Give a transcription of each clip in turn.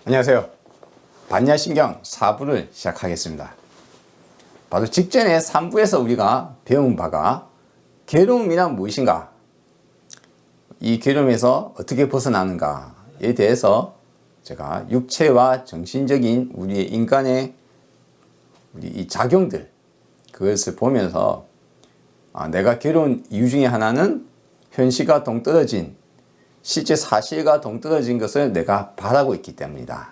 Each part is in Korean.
안녕하세요. 반야신경 4부를 시작하겠습니다. 바로 직전에 3부에서 우리가 배운 바가 괴로움이란 무엇인가, 이 괴로움에서 어떻게 벗어나는가에 대해서 제가 육체와 정신적인 우리의 인간의 우리 이 작용들, 그것을 보면서 내가 괴로운 이유 중에 하나는 현실과 동떨어진, 실제 사실과 동떨어진 것을 내가 바라고 있기 때문이다.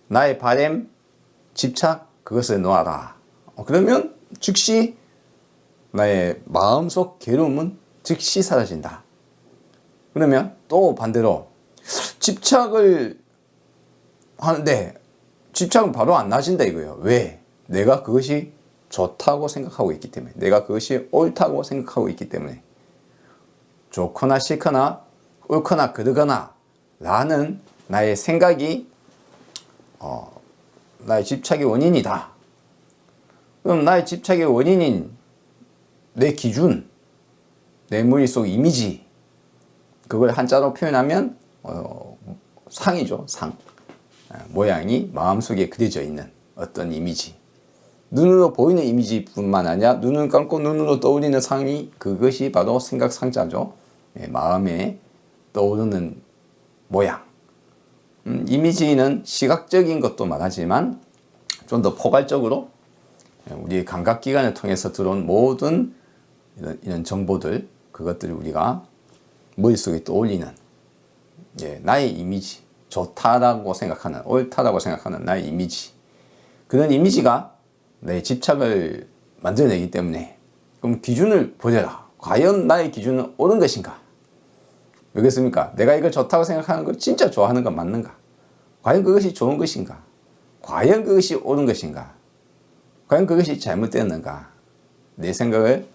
나의 바램, 집착, 그것을 놓아라. 그러면 즉시 나의 마음속 괴로움은 즉시 사라진다. 그러면 또 반대로 집착을 하는데 집착은 바로 안 나아진다 이거예요. 왜? 내가 그것이 좋다고 생각하고 있기 때문에, 내가 그것이 옳다고 생각하고 있기 때문에, 좋거나 싫거나 옳거나 그르거나 라는 나의 생각이 나의 집착의 원인이다. 그럼 나의 집착의 원인인 내 기준, 내 머릿속 이미지, 그걸 한자로 표현하면 상이죠. 상. 모양이 마음속에 그려져 있는 어떤 이미지, 눈으로 보이는 이미지뿐만 아니라 눈을 감고 눈으로 떠오르는 상이, 그것이 바로 생각상자죠. 마음에 떠오르는 모양. 이미지는 시각적인 것도 말하지만 좀 더 포괄적으로 우리의 감각기관을 통해서 들어온 모든 이런 정보들, 그것들을 우리가 머릿속에 떠올리는 나의 이미지, 좋다라고 생각하는, 옳다라고 생각하는 나의 이미지, 그런 이미지가 내 집착을 만들어내기 때문에, 그럼 기준을 보여라. 과연 나의 기준은 옳은 것인가? 왜 그렇습니까? 내가 이걸 좋다고 생각하는 걸 진짜 좋아하는 건 맞는가? 과연 그것이 좋은 것인가? 과연 그것이 옳은 것인가? 과연 그것이 잘못되었는가? 내 생각을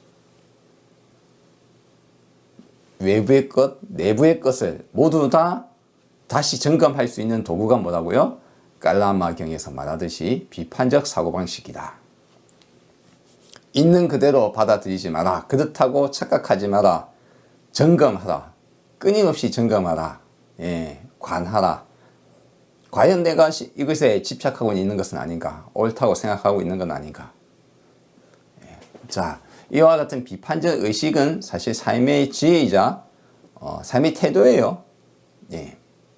외부의 것, 내부의 것을 모두 다 다시 점검할 수 있는 도구가 뭐라고요? 깔라마경에서 말하듯이 비판적 사고방식이다. 있는 그대로 받아들이지 마라. 그렇다고 착각하지 마라. 점검하라. 끊임없이 점검하라. 관하라. 과연 내가 이것에 집착하고 있는 것은 아닌가? 옳다고 생각하고 있는 건 아닌가? 자, 이와 같은 비판적 의식은 사실 삶의 지혜이자 삶의 태도예요.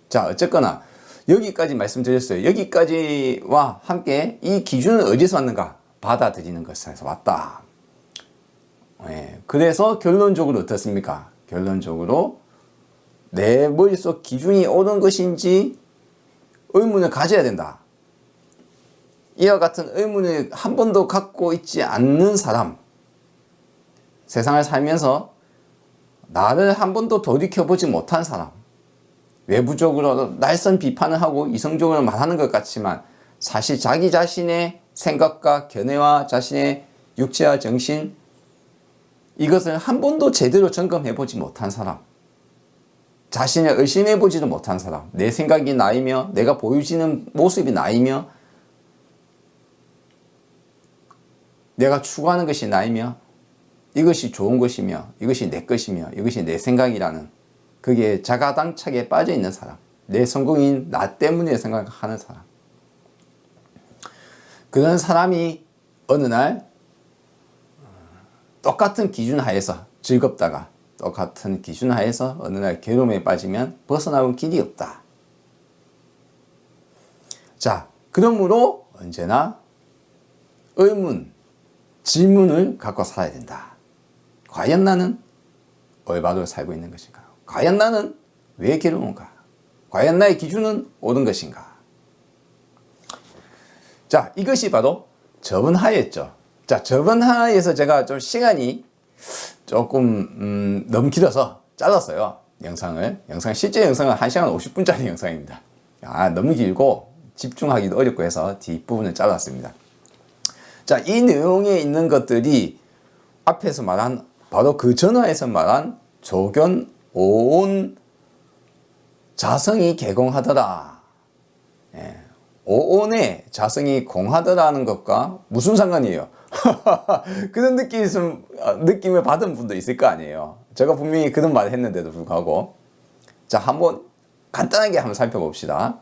자, 어쨌거나 여기까지 말씀드렸어요. 여기까지와 함께 이 기준은 어디서 왔는가? 받아들이는 것에서 왔다. 그래서 결론적으로 어떻습니까? 결론적으로 내 머릿속 기준이 옳은 것인지 의문을 가져야 된다. 이와 같은 의문을 한 번도 갖고 있지 않는 사람, 세상을 살면서 나를 한 번도 돌이켜보지 못한 사람, 외부적으로 날선 비판을 하고 이성적으로 말하는 것 같지만 사실 자기 자신의 생각과 견해와 자신의 육체와 정신, 이것을 한 번도 제대로 점검해보지 못한 사람, 자신을 의심해보지도 못한 사람, 내 생각이 나이며 내가 보여지는 모습이 나이며 내가 추구하는 것이 나이며 이것이 좋은 것이며 이것이 내 것이며 이것이 내 생각이라는, 그게 자가당착에 빠져있는 사람, 내 성공인 나 때문에 생각하는 사람, 그런 사람이 어느 날 똑같은 기준 하에서 즐겁다가 똑같은 기준 하에서 어느 날 괴로움에 빠지면 벗어나올 길이 없다. 자, 그러므로 언제나 의문, 질문을 갖고 살아야 된다. 과연 나는 올바로 살고 있는 것인가? 과연 나는 왜 괴로운가? 과연 나의 기준은 옳은 것인가? 자, 이것이 바로 저번하였죠. 자, 저번하에서 제가 좀 시간이 조금 너무 길어서 잘랐어요. 실제 영상은 1시간 50분짜리 영상입니다. 너무 길고 집중하기도 어렵고 해서 뒷부분을 잘랐습니다. 자, 이 내용에 있는 것들이 앞에서 말한 바로 그 전화에서 말한 조견 오온 자성이 개공하더라. 오온에 자성이 공하더라는 것과 무슨 상관이에요? 그런 느낌을 받은 분도 있을 거 아니에요. 제가 분명히 그런 말을 했는데도 불구하고, 자, 한번 간단하게 한번 살펴봅시다.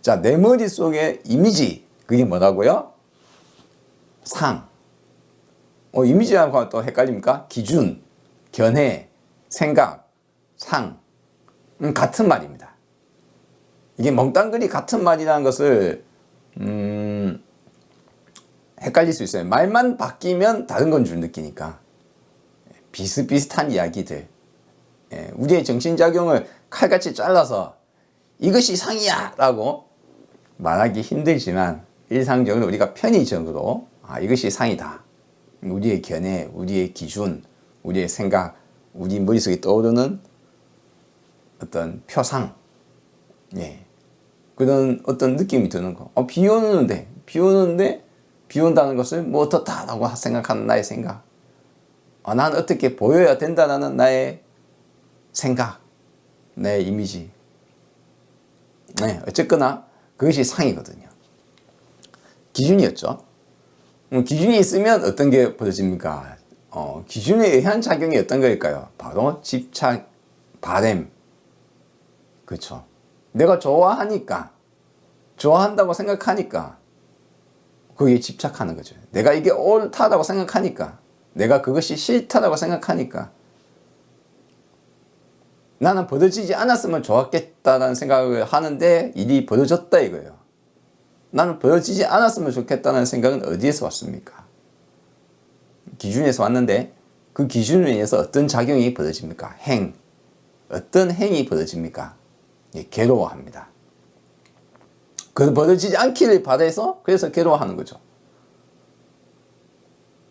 자, 내 머릿속의 이미지, 그게 뭐라고요? 상. 이미지하고 또 헷갈립니까? 기준, 견해, 생각, 상. 같은 말입니다. 이게 멍땅그리 같은 말이라는 것을 헷갈릴 수 있어요. 말만 바뀌면 다른 건 줄 느끼니까. 비슷비슷한 이야기들. 우리의 정신작용을 칼같이 잘라서 이것이 상이야! 라고 말하기 힘들지만 일상적으로 우리가 편의적으로 이것이 상이다. 우리의 견해, 우리의 기준, 우리의 생각, 우리 머릿속에 떠오르는 어떤 표상, 그런 어떤 느낌이 드는 거. 비 오는데 비 온다는 것을 뭐 어떻다라고 생각하는 나의 생각. 난 어떻게 보여야 된다는 나의 생각, 내 이미지. 어쨌거나 그것이 상이거든요. 기준이었죠. 기준이 있으면 어떤 게 벌어집니까? 기준에 의한 작용이 어떤 거일까요? 바로 집착, 바램. 그렇죠. 내가 좋아하니까, 좋아한다고 생각하니까 거기에 집착하는 거죠. 내가 이게 옳다라고 생각하니까, 내가 그것이 싫다라고 생각하니까, 나는 벌어지지 않았으면 좋았겠다는 생각을 하는데 일이 벌어졌다 이거예요. 나는 벌어지지 않았으면 좋겠다는 생각은 어디에서 왔습니까? 기준에서 왔는데 그 기준에 의해서 어떤 작용이 벌어집니까? 어떤 행위 벌어집니까? 괴로워합니다. 그 벌어지지 않기를 바라서 그래서 괴로워하는 거죠.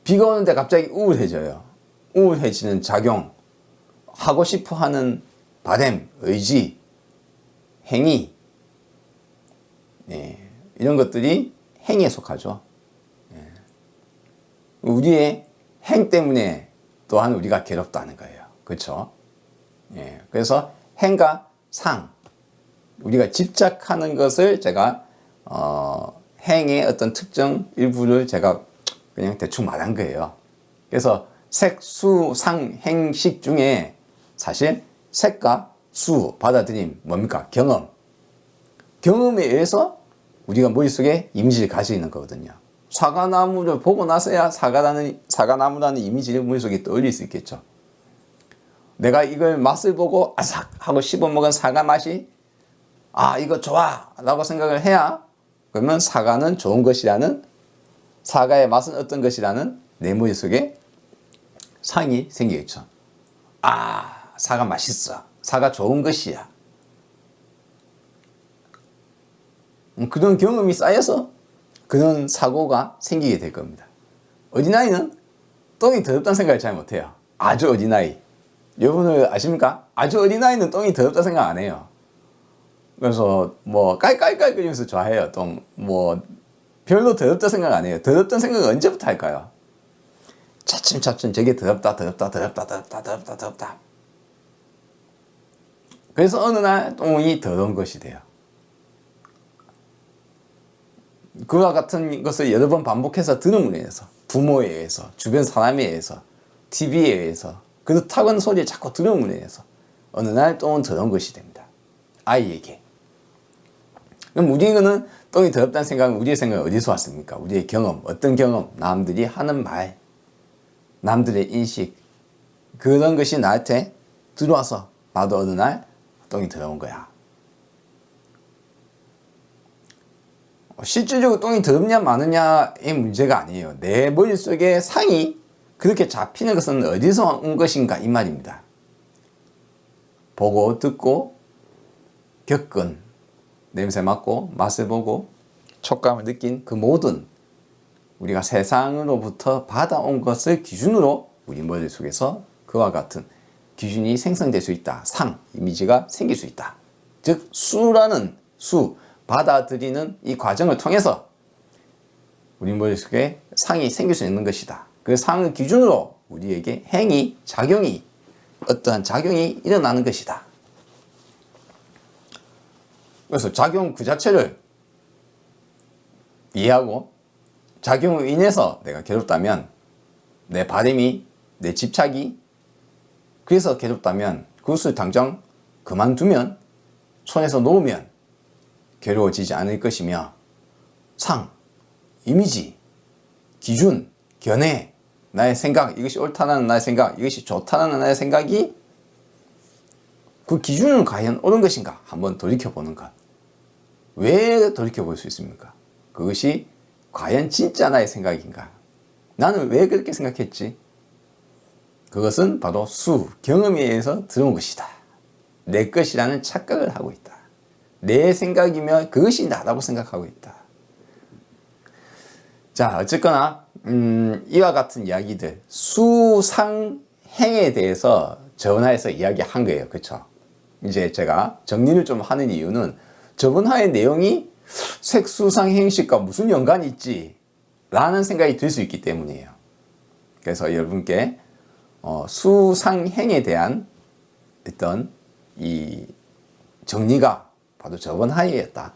비가 오는데 갑자기 우울해져요. 우울해지는 작용, 하고 싶어 하는 바램, 의지, 행위, 이런 것들이 행위에 속하죠. 우리의 행 때문에 또한 우리가 괴롭다는 거예요. 그렇죠? 그래서 행과 상, 우리가 집착하는 것을 제가 행의 어떤 특정 일부를 제가 그냥 대충 말한 거예요. 그래서 색, 수, 상, 행, 식 중에 사실 색과 수, 받아들임, 뭡니까? 경험. 경험에 의해서 우리가 머릿속에 이미지를 가지고 있는 거거든요. 사과나무를 보고 나서야 사과나무라는 이미지를 머릿속에 떠올릴 수 있겠죠. 내가 이걸 맛을 보고 아삭 하고 씹어먹은 사과 맛이 이거 좋아 라고 생각을 해야 그러면 사과는 좋은 것이라는, 사과의 맛은 어떤 것이라는 내 머릿속에 상이 생기겠죠. 사과 맛있어. 사과 좋은 것이야. 그런 경험이 쌓여서 그런 사고가 생기게 될 겁니다. 어린아이는 똥이 더럽다는 생각을 잘 못해요. 아주 어린아이. 여러분을 아십니까? 아주 어린아이는 똥이 더럽다 생각 안 해요. 그래서 뭐 깔깔깔거리면서 좋아해요. 똥 별로 더럽다 생각 안 해요. 더럽다는 생각을 언제부터 할까요? 차츰차츰 저게 더럽다. 그래서 어느 날 똥이 더러운 것이 돼요. 그와 같은 것을 여러 번 반복해서 들음으로 인해서, 부모에 의해서, 주변 사람에 의해서, TV에 의해서, 그렇다고는 소리를 자꾸 들음으로 인해서 어느 날 똥은 더러운 것이 됩니다. 아이에게. 그럼 우리는 똥이 더럽다는 생각은 우리의 생각은 어디서 왔습니까? 우리의 경험, 어떤 경험? 남들이 하는 말, 남들의 인식, 그런 것이 나한테 들어와서 나도 어느 날 똥이 더러운 거야. 실질적으로 똥이 더럽냐 마느냐의 문제가 아니에요. 내 머릿속에 상이 그렇게 잡히는 것은 어디서 온 것인가 이 말입니다. 보고 듣고 겪은, 냄새 맡고 맛을 보고 촉감을 느낀 그 모든 우리가 세상으로부터 받아온 것을 기준으로 우리 머릿속에서 그와 같은 기준이 생성될 수 있다. 상, 이미지가 생길 수 있다. 즉 수라는 받아들이는 이 과정을 통해서 우리 머릿속에 상이 생길 수 있는 것이다. 그 상을 기준으로 우리에게 행위, 작용이, 어떠한 작용이 일어나는 것이다. 그래서 작용 그 자체를 이해하고 작용으로 인해서 내가 괴롭다면, 내 바램이, 내 집착이 그래서 괴롭다면 그것을 당장 그만두면 손에서 놓으면 괴로워지지 않을 것이며, 상, 이미지, 기준, 견해, 나의 생각, 이것이 옳다는 나의 생각, 이것이 좋다는 나의 생각이 그 기준은 과연 옳은 것인가? 한번 돌이켜보는 것. 왜 돌이켜볼 수 있습니까? 그것이 과연 진짜 나의 생각인가? 나는 왜 그렇게 생각했지? 그것은 바로 경험에 의해서 들어온 것이다. 내 것이라는 착각을 하고 있다. 내 생각이면 그것이 나라고 생각하고 있다. 자, 어쨌거나 이와 같은 이야기들, 수상행에 대해서 전하에서 이야기한 거예요. 그렇죠? 이제 제가 정리를 좀 하는 이유는 저번화의 내용이 색수상행식과 무슨 연관이 있지? 라는 생각이 들 수 있기 때문이에요. 그래서 여러분께 수상행에 대한 어떤 이 정리가 바로 저번화였다.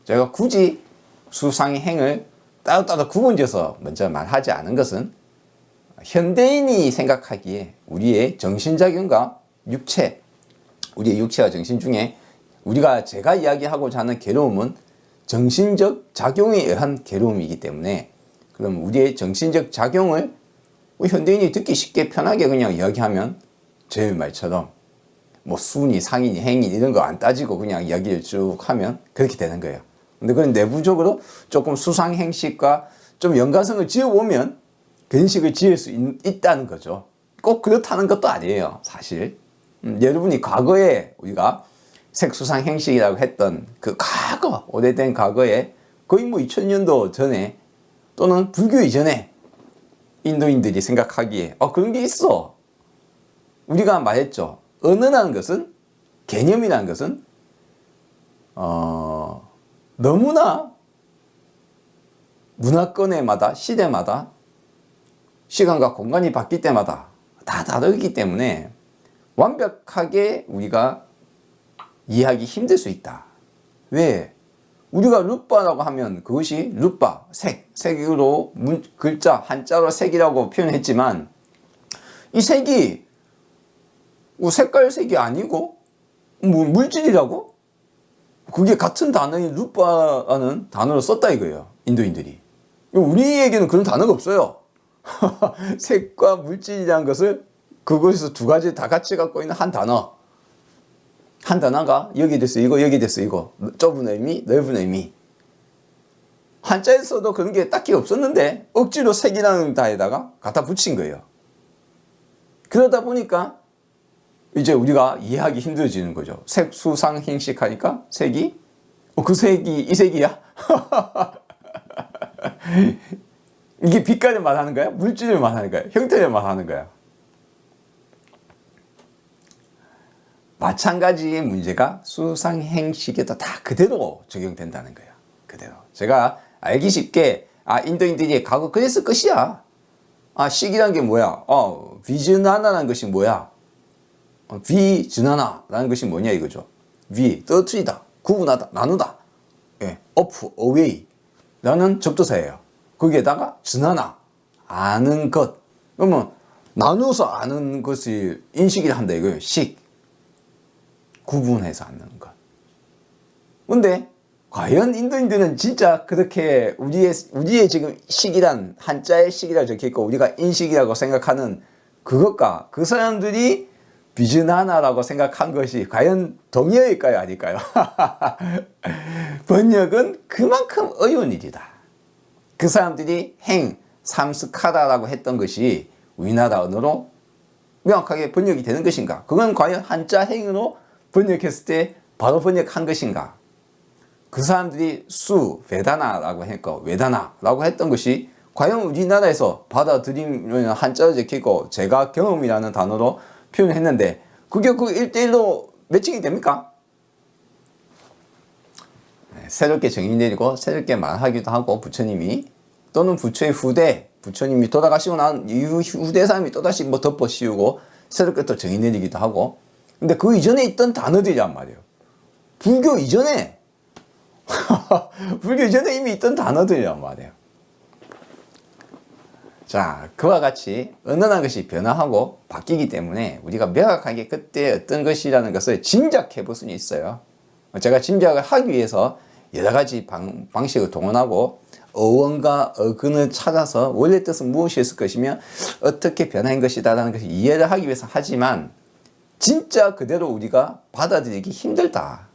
제가 굳이 수상행을 따로따로 구분지어서 먼저 말하지 않은 것은 현대인이 생각하기에 우리의 정신작용과 육체, 우리의 육체와 정신 중에 제가 이야기하고자 하는 괴로움은 정신적 작용에 의한 괴로움이기 때문에, 그럼 우리의 정신적 작용을 현대인이 듣기 쉽게 편하게 그냥 이야기하면 제 말처럼 뭐 수니, 상이니, 행이니 이런 거 안 따지고 그냥 이야기를 쭉 하면 그렇게 되는 거예요. 근데 그건 내부적으로 조금 수상행식과 좀 연관성을 지어보면 근식을 지을 수 있다는 거죠. 꼭 그렇다는 것도 아니에요, 사실. 여러분이 과거에 우리가 색수상행식이라고 했던 그 과거, 오래된 과거에 거의 뭐 2000년도 전에 또는 불교 이전에 인도인들이 생각하기에 그런 게 있어. 우리가 말했죠. 언어라는 것은, 개념이라는 것은 너무나 문화권에마다, 시대마다, 시간과 공간이 바뀔 때마다 다 다르기 때문에 완벽하게 우리가 이해하기 힘들 수 있다. 왜? 우리가 루빠라고 하면 그것이 루빠, 색으로 글자, 한자로 색이라고 표현했지만 이 색이 색깔 색이 아니고 물질이라고? 그게 같은 단어인 루빠라는 단어를 썼다 이거예요, 인도인들이. 우리에게는 그런 단어가 없어요. 색과 물질이라는 것을 그것에서 두 가지 다 같이 갖고 있는 한 단어. 한 단어가 여기에 쓰이고 여기에 쓰이고, 좁은 의미, 넓은 의미. 한자에서도 그런 게 딱히 없었는데 억지로 색이라는 다에다가 갖다 붙인 거예요. 그러다 보니까 이제 우리가 이해하기 힘들어지는 거죠. 색, 수상, 행식 하니까 색이 그 색이 이 색이야? 이게 빛깔을 말하는 거야? 물질을 말하는 거야? 형태를 말하는 거야? 마찬가지의 문제가 수상행식에도 다 그대로 적용된다는 거예요. 그대로. 제가 알기 쉽게 인도인들이 과거 그랬을 것이야. 식이란 게 뭐야? 비즈나나라는 것이 뭐야? 비즈나나라는 것이 뭐냐 이거죠. 떨어뜨리다, 구분하다, 나누다. off, away 라는 접두사예요. 거기에다가 즈나나, 아는 것. 그러면 나누어서 아는 것이 인식이라 한다 이거예요. 구분해서 아는 것. 근데 과연 인도인들은 진짜 그렇게 우리의 지금 식이란, 한자의 식이라고 적혀있고 우리가 인식이라고 생각하는 그것과 그 사람들이 비즈나나라고 생각한 것이 과연 동의어일까요, 아닐까요? 번역은 그만큼 어려운 일이다. 그 사람들이 삼스카다라고 했던 것이 우리나라 언어로 명확하게 번역이 되는 것인가? 그건 과연 한자 행으로 번역했을 때 바로 번역한 것인가? 그 사람들이 베다나라고 했고 외다나라고 했던 것이 과연 우리나라에서 받아들이면 한자로 적히고 제가 경험이라는 단어로 표현했는데 그게 그 1대1로 매칭이 됩니까? 새롭게 정의 내리고 새롭게 말하기도 하고 부처님이, 또는 부처의 부처님이 돌아가시고 난 이후 후대 사람이 또다시 뭐 덮어 씌우고 새롭게 또 정의 내리기도 하고. 근데 그 이전에 있던 단어들이란 말이에요. 불교 이전에 불교 이전에 이미 있던 단어들이란 말이에요. 자, 그와 같이 언어라는 것이 변화하고 바뀌기 때문에 우리가 명확하게 그때 어떤 것이라는 것을 짐작해 볼 수는 있어요. 제가 짐작을 하기 위해서 여러 가지 방식을 동원하고 어원과 어근을 찾아서 원래 뜻은 무엇이었을 것이며 어떻게 변한 것이다 라는 것을 이해를 하기 위해서 하지만 진짜 그대로 우리가 받아들이기 힘들다.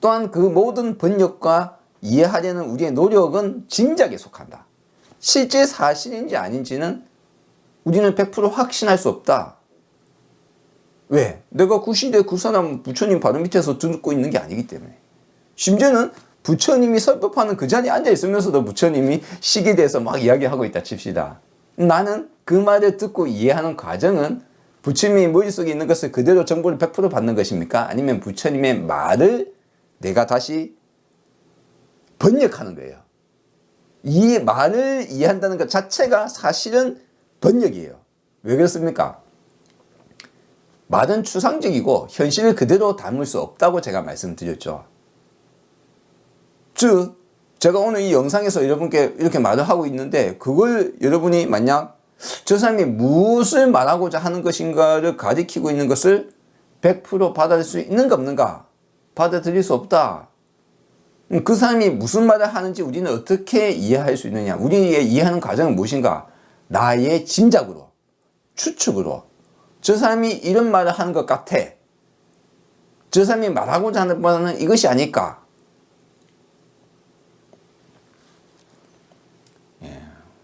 또한 그 모든 번역과 이해하려는 우리의 노력은 짐작에 속한다. 실제 사실인지 아닌지는 우리는 100% 확신할 수 없다. 왜? 내가 그 시대 그 사람 부처님 바로 밑에서 듣고 있는 게 아니기 때문에. 심지어는 부처님이 설법하는 그 자리에 앉아 있으면서도 부처님이 시기에 대해서 막 이야기하고 있다 칩시다. 나는 그 말을 듣고 이해하는 과정은 부처님의 머릿속에 있는 것을 그대로 정보를 100% 받는 것입니까? 아니면 부처님의 말을 내가 다시 번역하는 거예요. 이 말을 이해한다는 것 자체가 사실은 번역이에요. 왜 그렇습니까? 말은 추상적이고 현실을 그대로 담을 수 없다고 제가 말씀드렸죠. 즉 제가 오늘 이 영상에서 여러분께 이렇게 말을 하고 있는데 그걸 여러분이 만약 저 사람이 무엇을 말하고자 하는 것인가를 가리키고 있는 것을 100% 받아들일 수 있는가 없는가? 받아들일 수 없다. 그 사람이 무슨 말을 하는지 우리는 어떻게 이해할 수 있느냐? 우리의 이해하는 과정은 무엇인가? 나의 짐작으로, 추측으로 저 사람이 이런 말을 하는 것 같아. 저 사람이 말하고자 하는 바는 이것이 아닐까?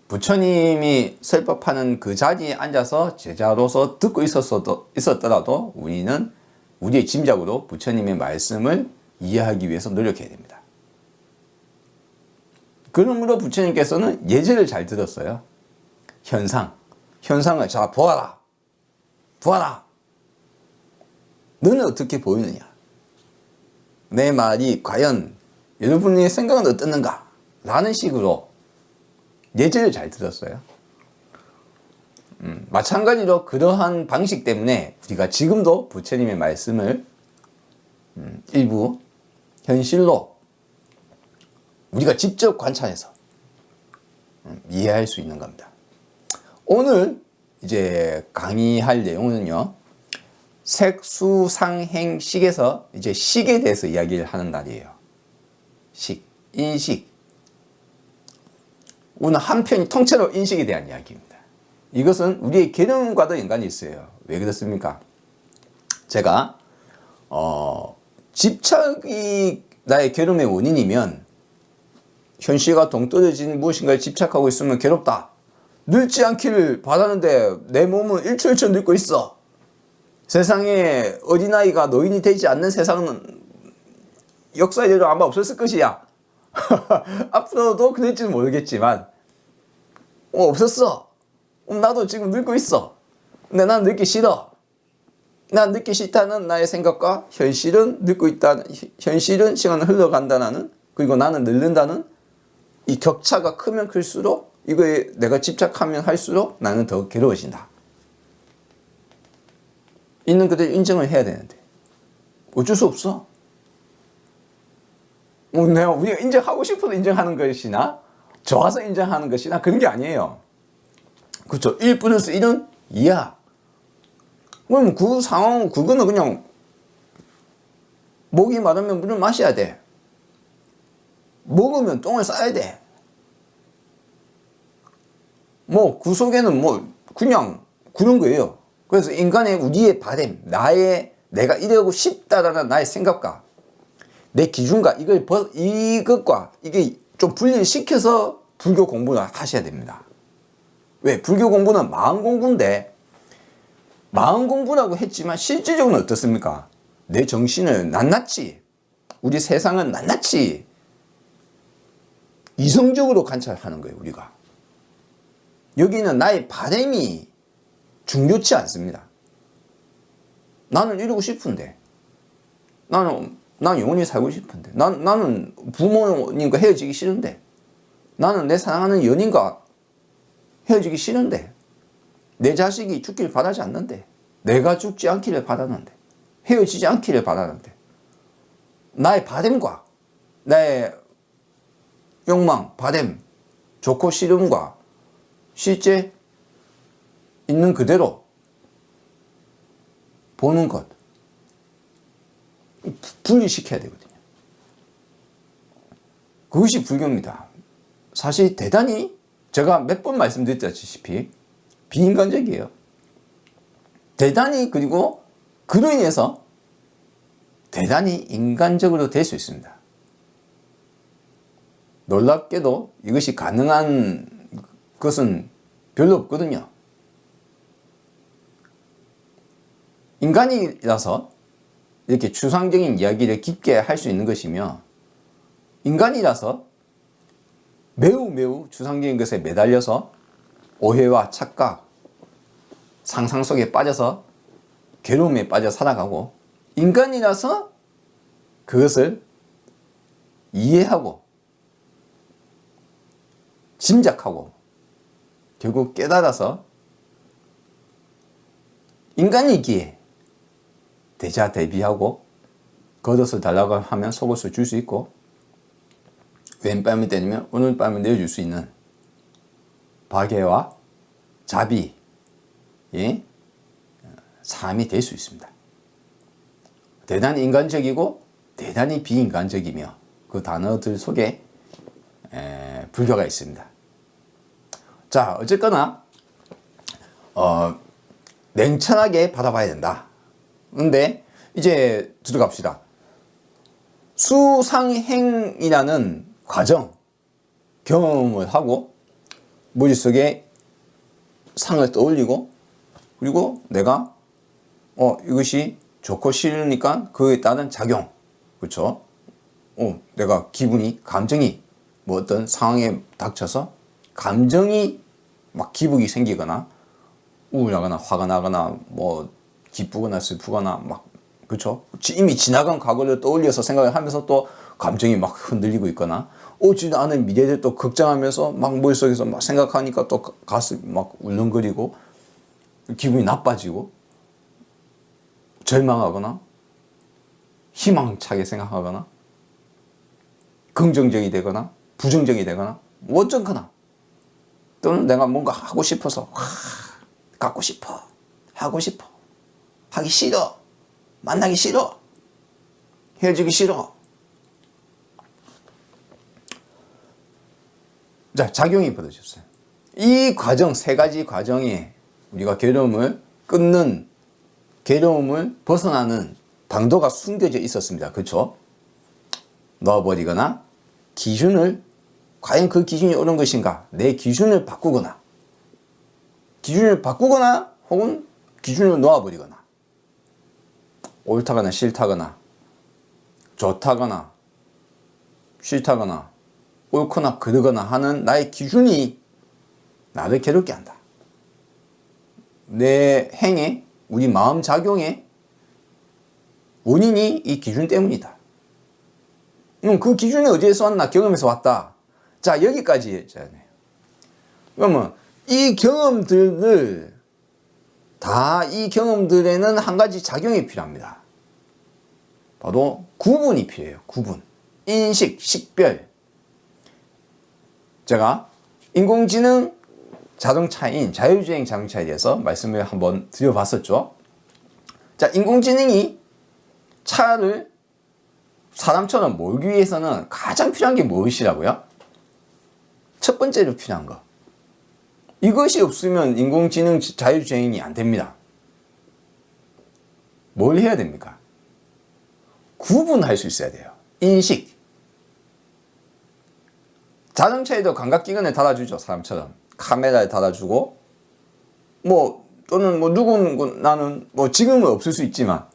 부처님이 설법하는 그 자리에 앉아서 제자로서 듣고 있었더라도 우리는 우리의 짐작으로 부처님의 말씀을 이해하기 위해서 노력해야 됩니다. 그러므로 부처님께서는 예제를 잘 들었어요. 현상을 자 보아라. 너는 어떻게 보이느냐? 내 말이 과연 여러분의 생각은 어떻는가? 라는 식으로 예제를 잘 들었어요. 마찬가지로 그러한 방식 때문에 우리가 지금도 부처님의 말씀을 일부 현실로 우리가 직접 관찰해서 이해할 수 있는 겁니다. 오늘 이제 강의할 내용은요, 색수상행식에서 이제 식에 대해서 이야기를 하는 날이에요. 인식. 오늘 한 편이 통째로 인식에 대한 이야기입니다. 이것은 우리의 개념과도 연관이 있어요. 왜 그렇습니까? 제가 집착이 나의 괴로움의 원인이면 현실과 동떨어진 무엇인가에 집착하고 있으면 괴롭다. 늙지 않기를 바라는데 내 몸은 일초일초 늙고 있어. 세상에 어린아이가 노인이 되지 않는 세상은 역사대로 아마 없었을 것이야. 앞으로도 그럴지는 모르겠지만 없었어. 나도 지금 늙고 있어. 근데 난 늙기 싫어. 난 늙기 싫다는 나의 생각과 현실은 늙고 있다는, 현실은 시간은 흘러간다는, 그리고 나는 늙는다는 이 격차가 크면 클수록 이거에 내가 집착하면 할수록 나는 더 괴로워진다. 있는 그대로 인정을 해야 되는데 어쩔 수 없어. 우리가 인정하고 싶어서 인정하는 것이나 좋아서 인정하는 것이나 그런 게 아니에요. 그렇죠. 1 플러스 1은 2야. 그럼 그 상황, 그거는 그냥 목이 마르면 물을 마셔야 돼. 먹으면 똥을 싸야 돼. 그 속에는 그냥 그런 거예요. 그래서 인간의 우리의 바램, 내가 이러고 싶다라는 나의 생각과 내 기준과 이것과 이게 좀 분리를 시켜서 불교 공부를 하셔야 됩니다. 왜? 불교 공부는 마음 공부인데, 마음 공부라고 했지만 실질적으로는 어떻습니까? 내 정신을 낱낱이, 우리 세상은 낱낱이 이성적으로 관찰하는 거예요, 우리가. 여기는 나의 바램이 중요치 않습니다. 나는 이러고 싶은데, 난 영원히 살고 싶은데, 나는 부모님과 헤어지기 싫은데, 나는 내 사랑하는 연인과 헤어지기 싫은데, 내 자식이 죽기를 바라지 않는데, 내가 죽지 않기를 바라는데, 헤어지지 않기를 바라는데, 나의 바램과 나의 욕망, 바램, 좋고 싫음과 실제 있는 그대로 보는 것. 분리시켜야 되거든요. 그것이 불교입니다. 사실 대단히 제가 몇 번 말씀드렸다시피 비인간적이에요. 대단히, 그리고 그로 인해서 대단히 인간적으로 될 수 있습니다. 놀랍게도 이것이 가능한 것은 별로 없거든요. 인간이라서 이렇게 추상적인 이야기를 깊게 할 수 있는 것이며, 인간이라서 매우 추상적인 것에 매달려서 오해와 착각, 상상 속에 빠져서 괴로움에 빠져 살아가고, 인간이라서 그것을 이해하고 짐작하고 결국 깨달아서 인간이기에 대자대비하고 겉옷을 달라고 하면 속옷을 줄 수 있고, 왼뺨을 때리면 오른뺨을 내어줄 수 있는 박애와 자비의 삶이 될 수 있습니다. 대단히 인간적이고 대단히 비인간적이며, 그 단어들 속에 불교가 있습니다. 자, 어쨌거나 냉철하게 바라봐야 된다. 근데 이제 들어갑시다. 수상행이라는 과정, 경험을 하고 머릿속에 상을 떠올리고, 그리고 내가 이것이 좋고 싫으니까 그에 따른 작용, 그렇죠? 내가 기분이, 감정이 뭐 어떤 상황에 닥쳐서 감정이 막 기복이 생기거나 우울하거나 화가 나거나 뭐 기쁘거나 슬프거나 막, 그렇죠? 이미 지나간 과거를 떠올려서 생각을 하면서 또 감정이 막 흔들리고 있거나, 오지 않은 미래를 또 걱정하면서 막 머릿속에서 막 생각하니까 또 가슴이 막 울렁거리고 기분이 나빠지고 절망하거나 희망차게 생각하거나 긍정적이 되거나 부정적이 되거나 어쩌거나, 또는 내가 뭔가 하고 싶어서 갖고 싶어, 하고 싶어, 하기 싫어, 만나기 싫어, 헤어지기 싫어. 자, 작용이 벌어졌어요. 이 과정, 세 가지 과정에 우리가 괴로움을 끊는, 괴로움을 벗어나는 방도가 숨겨져 있었습니다. 그렇죠? 넣어버리거나, 기준을, 과연 그 기준이 옳은 것인가, 내 기준을 바꾸거나, 혹은 기준을 놓아버리거나, 옳다거나 싫다거나, 좋다거나 싫다거나, 옳거나 그르거나 하는 나의 기준이 나를 괴롭게 한다. 내 행에, 우리 마음 작용의 원인이 이 기준 때문이다. 그 기준이 어디에서 왔나? 경험에서 왔다. 자, 여기까지 했잖아요. 그러면 이 경험들을 이 경험들에는 한 가지 작용이 필요합니다. 바로 구분이 필요해요. 구분. 인식, 식별. 제가 인공지능 자동차인 자율주행 자동차에 대해서 말씀을 한번 드려봤었죠. 자, 인공지능이 차를 사람처럼 몰기 위해서는 가장 필요한 게 무엇이라고요? 첫 번째로 필요한 거. 이것이 없으면 인공지능 자율주행이 안 됩니다. 뭘 해야 됩니까? 구분할 수 있어야 돼요. 인식. 자동차에도 감각기관을 달아주죠. 사람처럼. 카메라를 달아주고, 또는 누구나는 지금은 없을 수 있지만,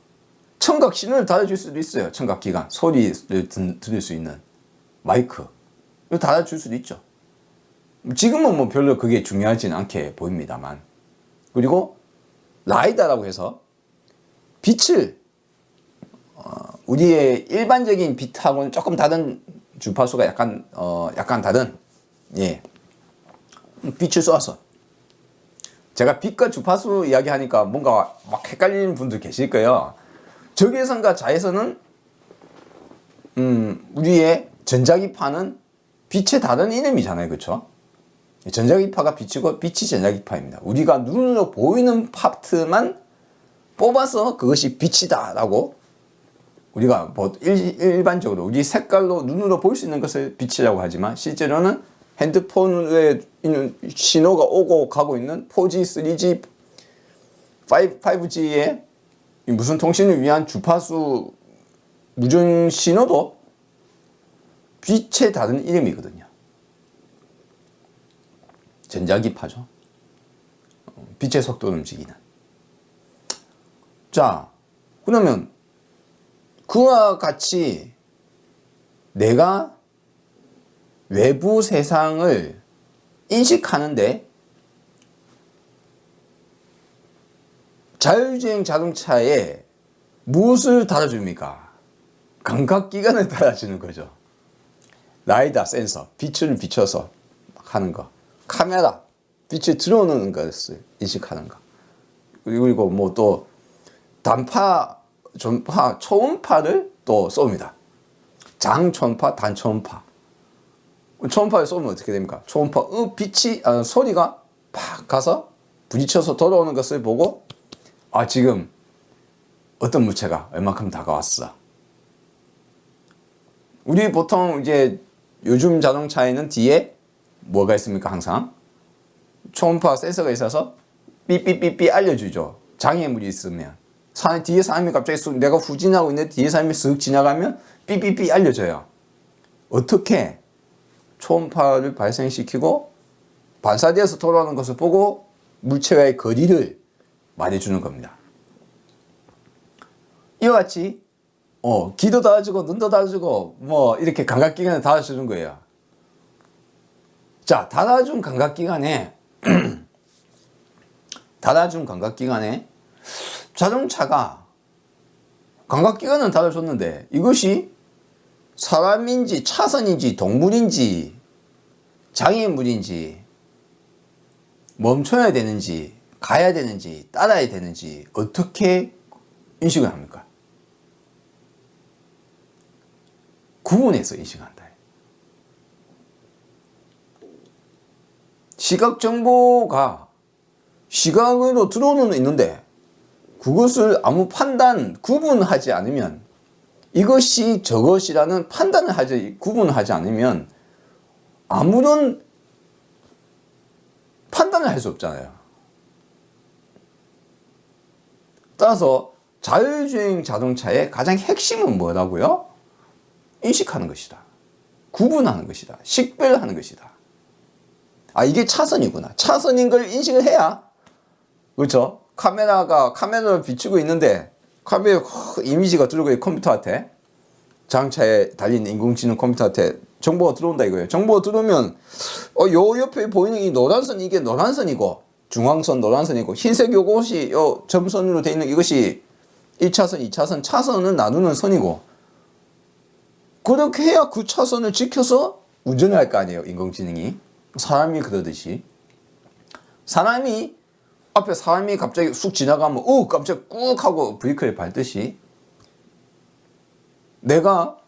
청각 신호를 달아줄 수도 있어요. 청각기관. 소리를 들을 수 있는 마이크. 이거 달아줄 수도 있죠. 지금은 별로 그게 중요하지는 않게 보입니다만. 그리고 라이다라고 해서 빛을, 우리의 일반적인 빛하고는 조금 다른 주파수가 약간 다른, 빛을 쏘아서, 제가 빛과 주파수 이야기하니까 뭔가 막 헷갈리는 분들 계실 거예요. 적외선과 자외선은 우리의 전자기파는 빛의 다른 이름이잖아요. 그렇죠? 전자기파가 빛이고 빛이 전자기파입니다. 우리가 눈으로 보이는 파트만 뽑아서 그것이 빛이다 라고 우리가 뭐 일반적으로 우리 색깔로 눈으로 볼 수 있는 것을 빛이라고 하지만 실제로는 핸드폰에 있는 신호가 오고 가고 있는 4G, 3G, 5G의 무선 통신을 위한 주파수 무전 신호도 빛의 다른 이름이거든요. 전자기파죠. 빛의 속도를 움직이는. 자, 그러면 그와 같이 내가 외부 세상을 인식하는데 자율주행 자동차에 무엇을 달아줍니까? 감각기관을 달아주는 거죠. 라이다 센서, 빛을 비춰서 하는 거. 카메라, 빛이 들어오는 것을 인식하는 거. 그리고 뭐 또 단파, 전파, 초음파를 또 쏩니다. 장초음파, 단초음파. 초음파를 쏘면 어떻게 됩니까? 초음파, 빛이, 소리가 팍 가서 부딪혀서 돌아오는 것을 보고, 지금 어떤 물체가 얼마큼 다가왔어. 우리 보통 이제 요즘 자동차에는 뒤에 뭐가 있습니까? 항상 초음파 센서가 있어서 삐삐삐삐 알려주죠. 장애물이 있으면 뒤에 사람이 갑자기 내가 후진하고 있는데 뒤에 사람이 쓱 지나가면 삐삐삐 알려줘요. 어떻게? 초음파를 발생시키고 반사되어서 돌아오는 것을 보고 물체와의 거리를 말해주는 겁니다. 이와 같이 귀도 달아주고 눈도 달아주고 뭐 이렇게 감각기관을 달아주는 거예요. 자, 달아준 감각기관에 자동차가 감각기관은 달아줬는데 이것이 사람인지 차선인지 동물인지 장애물인지 멈춰야 되는지 가야 되는지 따라야 되는지 어떻게 인식을 합니까? 구분해서 인식한다. 시각 정보가 시각으로 들어오는 있는데 그것을 아무 구분하지 않으면 이것이 저것이라는 구분을 하지 않으면 아무런 판단을 할 수 없잖아요. 따라서 자율주행 자동차의 가장 핵심은 뭐라고요? 인식하는 것이다. 구분하는 것이다. 식별하는 것이다. 이게 차선이구나. 차선인 걸 인식을 해야, 그렇죠? 카메라를 비추고 있는데 카메라 이미지가 들어오고 있는 컴퓨터한테, 자동차에 달린 인공지능 컴퓨터한테 정보가 들어온다 이거예요. 정보가 들어오면 요 옆에 보이는 이 노란선, 이게 노란선이고 중앙선 노란선이고 흰색 요것이 점선으로 되어 있는 이것이 1차선, 2차선, 차선을 나누는 선이고, 그렇게 해야 그 차선을 지켜서 운전을 할 거 아니에요. 인공지능이. 사람이 그러듯이 앞에 사람이 갑자기 쑥 지나가면 깜짝 꾹 하고 브레이크를 밟듯이 내가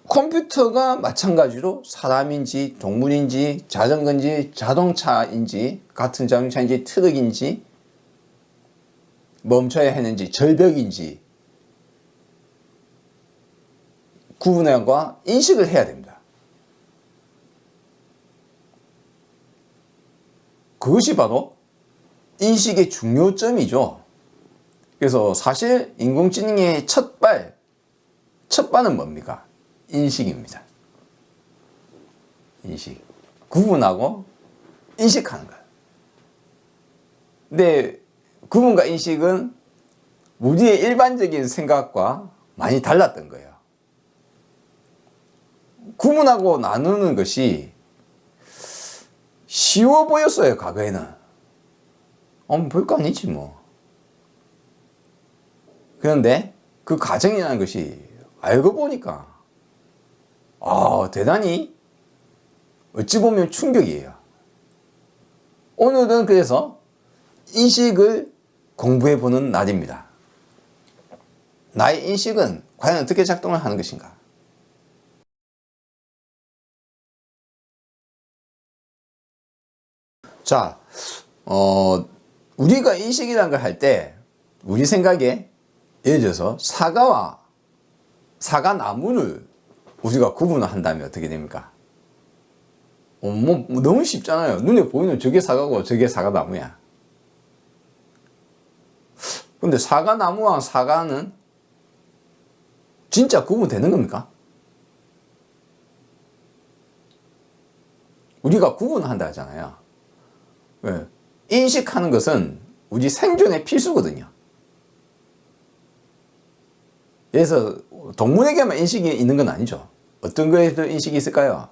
컴퓨터가 마찬가지로 사람인지 동물인지 자전거인지 자동차인지 같은 자동차인지 트럭인지 멈춰야 하는지 절벽인지 구분과 인식을 해야 됩니다. 그것이 바로 인식의 중요점이죠. 그래서 사실 인공지능의 첫발은 뭡니까? 인식입니다. 인식. 구분하고 인식하는 거예요. 근데 구분과 인식은 우리의 일반적인 생각과 많이 달랐던 거예요. 구분하고 나누는 것이 쉬워 보였어요, 과거에는. 별거 아니지 뭐. 그런데 그 과정이라는 것이 알고 보니까 대단히 어찌 보면 충격이에요. 오늘은 그래서 인식을 공부해 보는 날입니다. 나의 인식은 과연 어떻게 작동을 하는 것인가? 자, 우리가 인식이라는 걸 할 때 우리 생각에 예를 들어서 사과와 사과 나무를 우리가 구분을 한다면 어떻게 됩니까? 뭐 너무 쉽잖아요. 눈에 보이는 저게 사과고 저게 사과나무야. 근데 사과나무와 사과는 진짜 구분되는 겁니까? 우리가 구분한다 하잖아요. 왜? 인식하는 것은 우리 생존의 필수거든요. 그래서 동물에게만 인식이 있는 건 아니죠. 어떤 거에도 인식이 있을까요?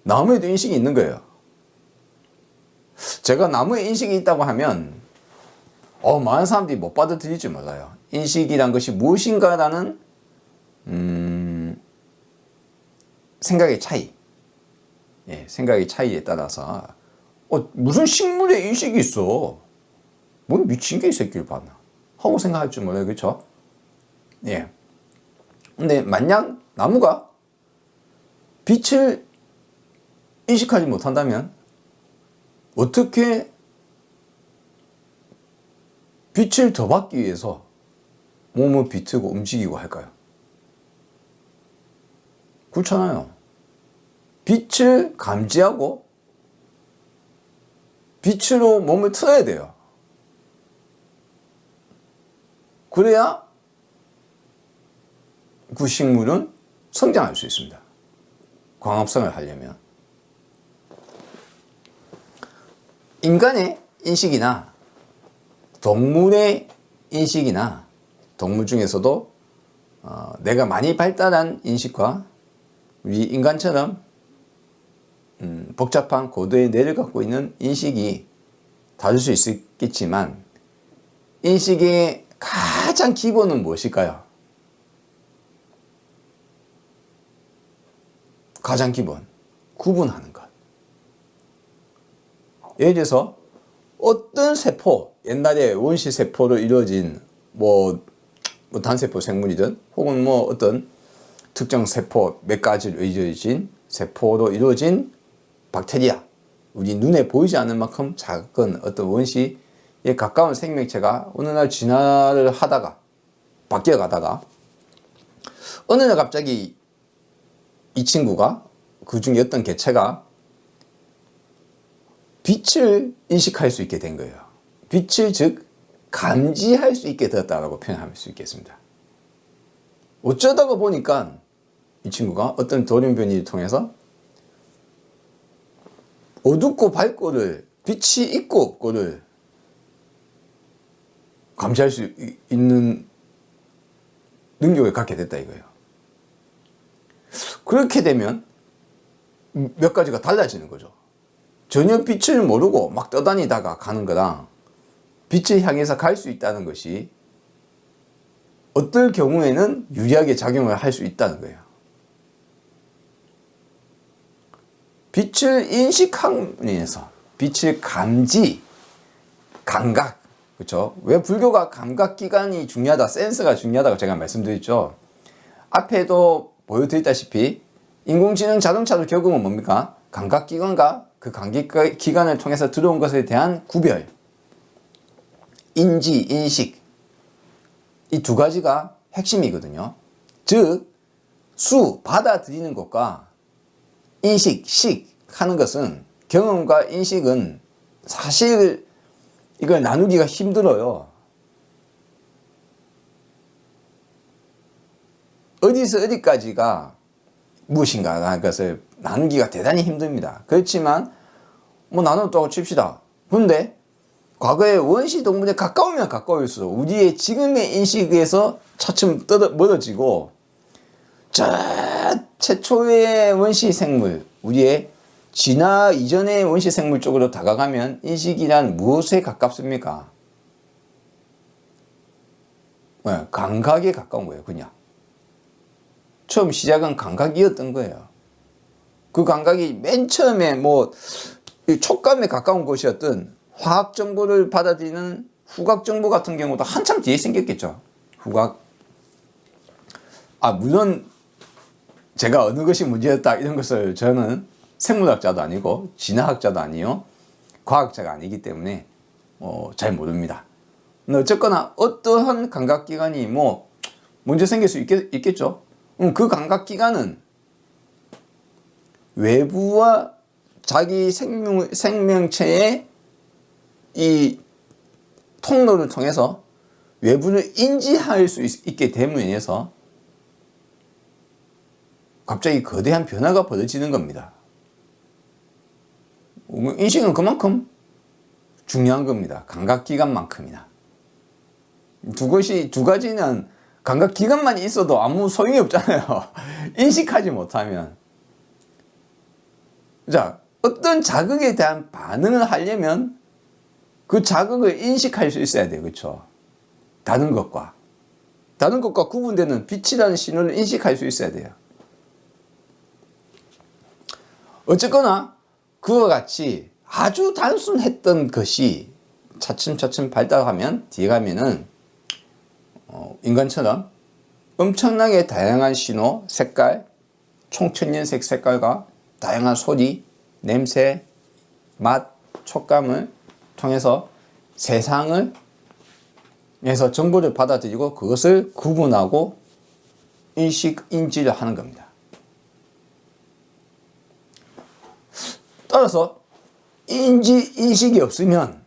나무에도 인식이 있는 거예요. 제가 나무에 인식이 있다고 하면 많은 사람들이 못 받아들일지 몰라요. 인식이란 것이 무엇인가라는 생각의 차이. 예, 생각의 차이에 따라서 무슨 식물에 인식이 있어? 뭔 미친 게 이 새끼를 봤나? 하고 생각할 줄 몰라요. 그렇죠? 예. 근데 만약 나무가 빛을 인식하지 못한다면 어떻게 빛을 더 받기 위해서 몸을 비트고 움직이고 할까요? 그렇잖아요. 빛을 감지하고 빛으로 몸을 틀어야 돼요. 그래야 그 식물은 성장할 수 있습니다. 광합성을 하려면. 인간의 인식이나 동물의 인식이나 동물 중에서도 내가 많이 발달한 인식과 우리 인간처럼 복잡한 고도의 뇌를 갖고 있는 인식이 다를 수 있겠지만 인식의 가장 기본은 무엇일까요? 가장 기본, 구분하는 것. 예를 들어서 어떤 세포, 옛날에 원시세포로 이루어진 단세포 생물이든 혹은 어떤 특정 세포 몇 가지로 이루어진 세포로 이루어진 박테리아, 우리 눈에 보이지 않는 만큼 작은 어떤 원시에 가까운 생명체가 어느 날 진화를 하다가 바뀌어가다가 어느 날 갑자기 이 친구가 그 중에 어떤 개체가 빛을 인식할 수 있게 된 거예요. 빛을 즉 감지할 수 있게 되었다고 표현할 수 있겠습니다. 어쩌다가 보니까 이 친구가 어떤 돌연변이를 통해서 어둡고 밝고를 빛이 있고 없고를 감지할 수 있는 능력을 갖게 됐다 이거예요. 그렇게 되면 몇 가지가 달라지는 거죠. 전혀 빛을 모르고 막 떠다니다가 가는 거랑 빛을 향해서 갈 수 있다는 것이 어떨 경우에는 유리하게 작용을 할 수 있다는 거예요. 빛을 인식함에서 빛을 감지, 감각, 그렇죠? 왜 불교가 감각기관이 중요하다, 센스가 중요하다고 제가 말씀드렸죠. 앞에도 보여드렸다시피 인공지능 자동차도 결국은 뭡니까? 감각기관과 그 감각기관을 통해서 들어온 것에 대한 구별, 인지, 인식, 이 두 가지가 핵심이거든요. 즉, 받아들이는 것과 인식, 식 하는 것은 경험과 인식은 사실 이걸 나누기가 힘들어요. 어디서 어디까지가 무엇인가 하는 것을 나누기가 대단히 힘듭니다. 그렇지만 나눴다고 칩시다. 근데 과거의 원시 동물에 가까우면 가까울수록 우리의 지금의 인식에서 차츰 멀어지고 저 최초의 원시 생물, 우리의 진화 이전의 원시 생물 쪽으로 다가가면 인식이란 무엇에 가깝습니까? 감각에 가까운 거예요. 그냥 처음 시작은 감각이었던 거예요. 그 감각이 맨 처음에 촉감에 가까운 것이었던 화학 정보를 받아들이는 후각 정보 같은 경우도 한참 뒤에 생겼겠죠. 후각. 물론 제가 어느 것이 문제였다 이런 것을 저는 생물학자도 아니고 진화학자도 아니요 과학자가 아니기 때문에 잘 모릅니다. 근데 어쨌거나 어떠한 감각기관이 문제 생길 수 있겠죠. 그 감각기관은 외부와 자기 생명체의 이 통로를 통해서 외부를 인지할 수 있게 됨으로 인해서 갑자기 거대한 변화가 벌어지는 겁니다. 인식은 그만큼 중요한 겁니다. 감각기관만큼이나. 두 가지는 감각기관만 있어도 아무 소용이 없잖아요. 인식하지 못하면. 자, 어떤 자극에 대한 반응을 하려면 그 자극을 인식할 수 있어야 돼요. 그렇죠? 다른 것과 구분되는 빛이라는 신호를 인식할 수 있어야 돼요. 어쨌거나 그와 같이 아주 단순했던 것이 차츰차츰 발달하면 뒤에 가면은 인간처럼 엄청나게 다양한 신호, 색깔, 총천연색 색깔과 다양한 소리, 냄새, 맛, 촉감을 통해서 세상을 에서 정보를 받아들이고 그것을 구분하고 인지를 하는 겁니다. 따라서 인식이 없으면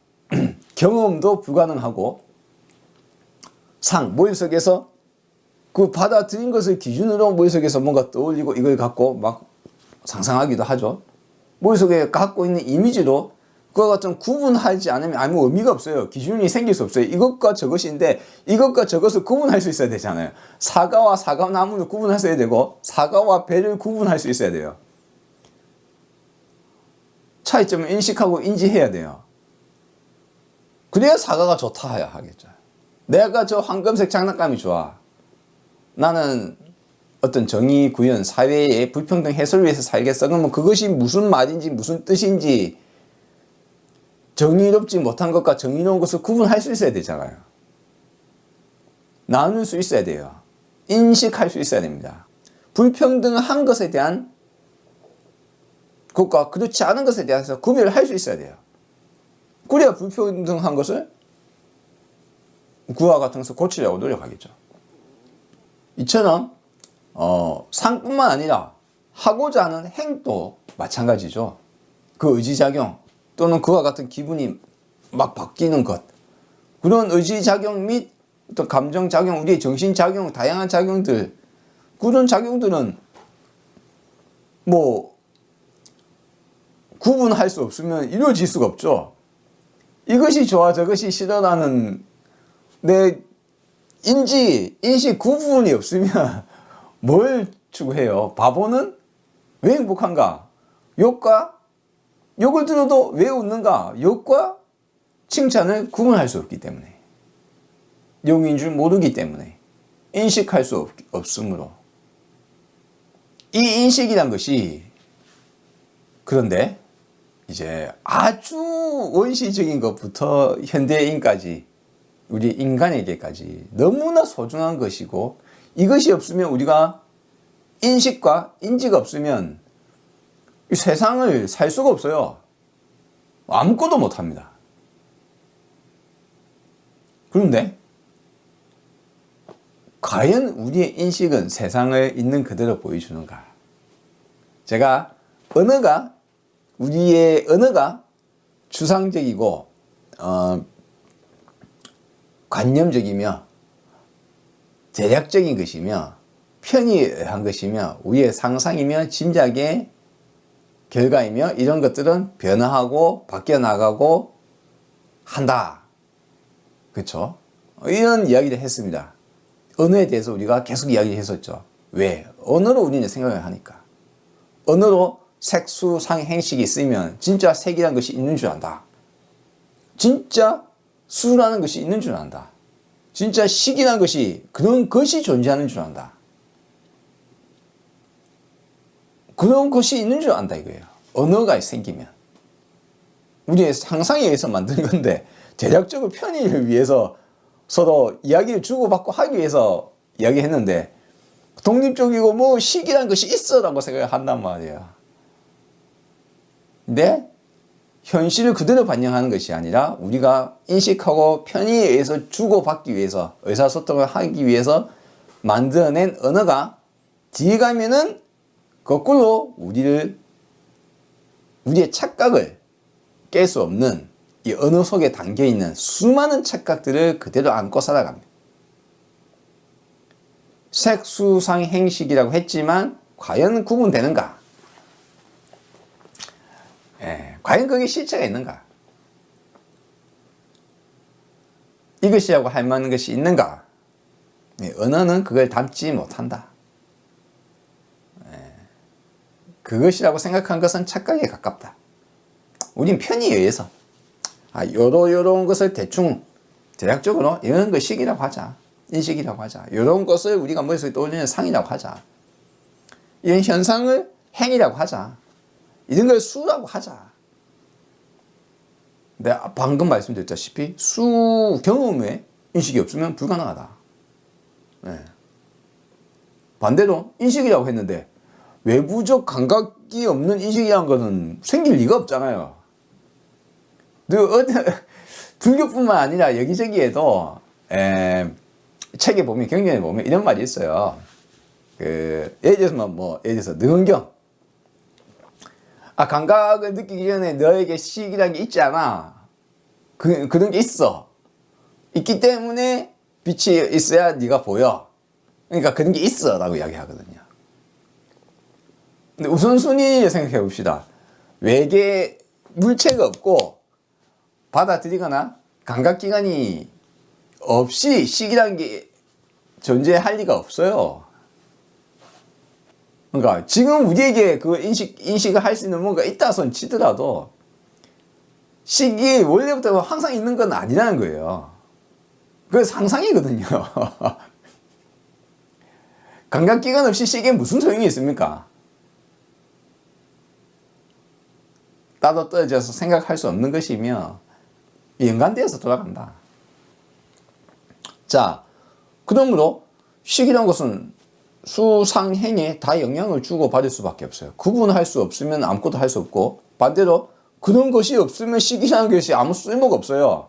경험도 불가능하고 머릿속에서 그 받아들인 것을 기준으로 머릿속에서 뭔가 떠올리고 이걸 갖고 막 상상하기도 하죠. 머릿속에 갖고 있는 이미지로 그와 같은 구분하지 않으면 아무 의미가 없어요. 기준이 생길 수 없어요. 이것과 저것인데 이것과 저것을 구분할 수 있어야 되잖아요. 사과와 사과나무를 구분할 수 있어야 되고 사과와 배를 구분할 수 있어야 돼요. 차이점을 인식하고 인지해야 돼요. 그래야 사과가 좋다 하겠죠. 내가 저 황금색 장난감이 좋아. 나는 어떤 정의 구현, 사회의 불평등 해소를 위해서 살겠어. 그러면 그것이 무슨 말인지 무슨 뜻인지 정의롭지 못한 것과 정의로운 것을 구분할 수 있어야 되잖아요. 나눌 수 있어야 돼요. 인식할 수 있어야 됩니다. 불평등한 것에 대한 것과 그렇지 않은 것에 대해서 구별을 할 수 있어야 돼요. 그래야 불평등한 것을 그와 같은 것을 고치려고 노력하겠죠. 이처럼 상뿐만 아니라 하고자 하는 행도 마찬가지죠. 그 의지작용 또는 그와 같은 기분이 막 바뀌는 것, 그런 의지작용 및 또 감정작용, 우리의 정신작용, 다양한 작용들, 그런 작용들은 뭐 구분할 수 없으면 이루어질 수가 없죠. 이것이 좋아 저것이 싫어라는 내 인식 구분이 없으면 뭘 추구해요? 바보는 왜 행복한가? 욕을 들어도 왜 웃는가? 욕과 칭찬을 구분할 수 없기 때문에, 욕인 줄 모르기 때문에, 인식할 수 없으므로. 이 인식이란 것이 그런데 이제 아주 원시적인 것부터 현대인까지, 우리 인간에게까지 너무나 소중한 것이고, 이것이 없으면 우리가 인식과 인지가 없으면 이 세상을 살 수가 없어요. 아무것도 못합니다. 그런데 과연 우리의 인식은 세상을 있는 그대로 보여주는가? 제가 우리의 언어가 추상적이고 관념적이며 대략적인 것이며 편의한 것이며 우리의 상상이며 짐작의 결과이며 이런 것들은 변화하고 바뀌어 나가고 한다. 그렇죠? 이런 이야기를 했습니다. 언어에 대해서 우리가 계속 이야기를 했었죠. 왜? 언어로 우리는 생각을 하니까. 언어로 색수 상행식이 있으면 진짜 색이라는 것이 있는 줄 안다. 진짜 수라는 것이 있는 줄 안다. 진짜 식이라는 것이, 그런 것이 존재하는 줄 안다. 그런 것이 있는 줄 안다 이거예요. 언어가 생기면. 우리의 상상에 의해서 만든 건데 대략적으로 편의를 위해서 서로 이야기를 주고받고 하기 위해서 이야기했는데 독립적이고 뭐 식이라는 것이 있어라고 생각을 한단 말이에요. 근데 현실을 그대로 반영하는 것이 아니라 우리가 인식하고 편의에 의해서 주고받기 위해서, 의사소통을 하기 위해서 만들어낸 언어가 뒤에 가면은 거꾸로 우리의 착각을 깰 수 없는 이 언어 속에 담겨있는 수많은 착각들을 그대로 안고 살아갑니다. 색수상행식이라고 했지만 과연 구분되는가? 과연 그게 실체가 있는가? 이것이라고 할 만한 것이 있는가? 언어는 그걸 담지 못한다. 그것이라고 생각한 것은 착각에 가깝다. 우린 편의에 의해서 요런 것을 대충 대략적으로 이런 거 식이라고 하자. 인식이라고 하자. 이런 것을 우리가 머릿속에 떠올리는 상이라고 하자. 이런 현상을 행이라고 하자. 이런 걸 수라고 하자. 내가 방금 말씀드렸다시피 수 경험에 인식이 없으면 불가능하다. 반대로 인식이라고 했는데 외부적 감각이 없는 인식이라는 것은 생길 리가 없잖아요. 불교뿐만 아니라 여기저기에도 책에 보면, 경전에 보면 이런 말이 있어요. 예를 들어서 능언경. 감각을 느끼기 전에 너에게 식이라는 게 있지 않아. 그런 게 있어. 있기 때문에 빛이 있어야 네가 보여. 그러니까 그런 게 있어 라고 이야기하거든요. 근데 우선순위 생각해 봅시다. 외계 물체가 없고 받아들이거나 감각기관이 없이 식이라는 게 존재할 리가 없어요. 그러니까 지금 우리에게 그 인식을 할 수 있는 뭔가 있다 손 치더라도 식이 원래부터 항상 있는 건 아니라는 거예요. 그건 상상이거든요. 감각기관 없이 식에 무슨 소용이 있습니까? 따로 떨어져서 생각할 수 없는 것이며 연관되어서 돌아간다. 자, 그러므로 식이라는 것은 수상행에 다 영향을 주고 받을 수밖에 없어요. 구분할 수 없으면 아무것도 할 수 없고, 반대로 그런 것이 없으면 식이라는 것이 아무 쓸모가 없어요.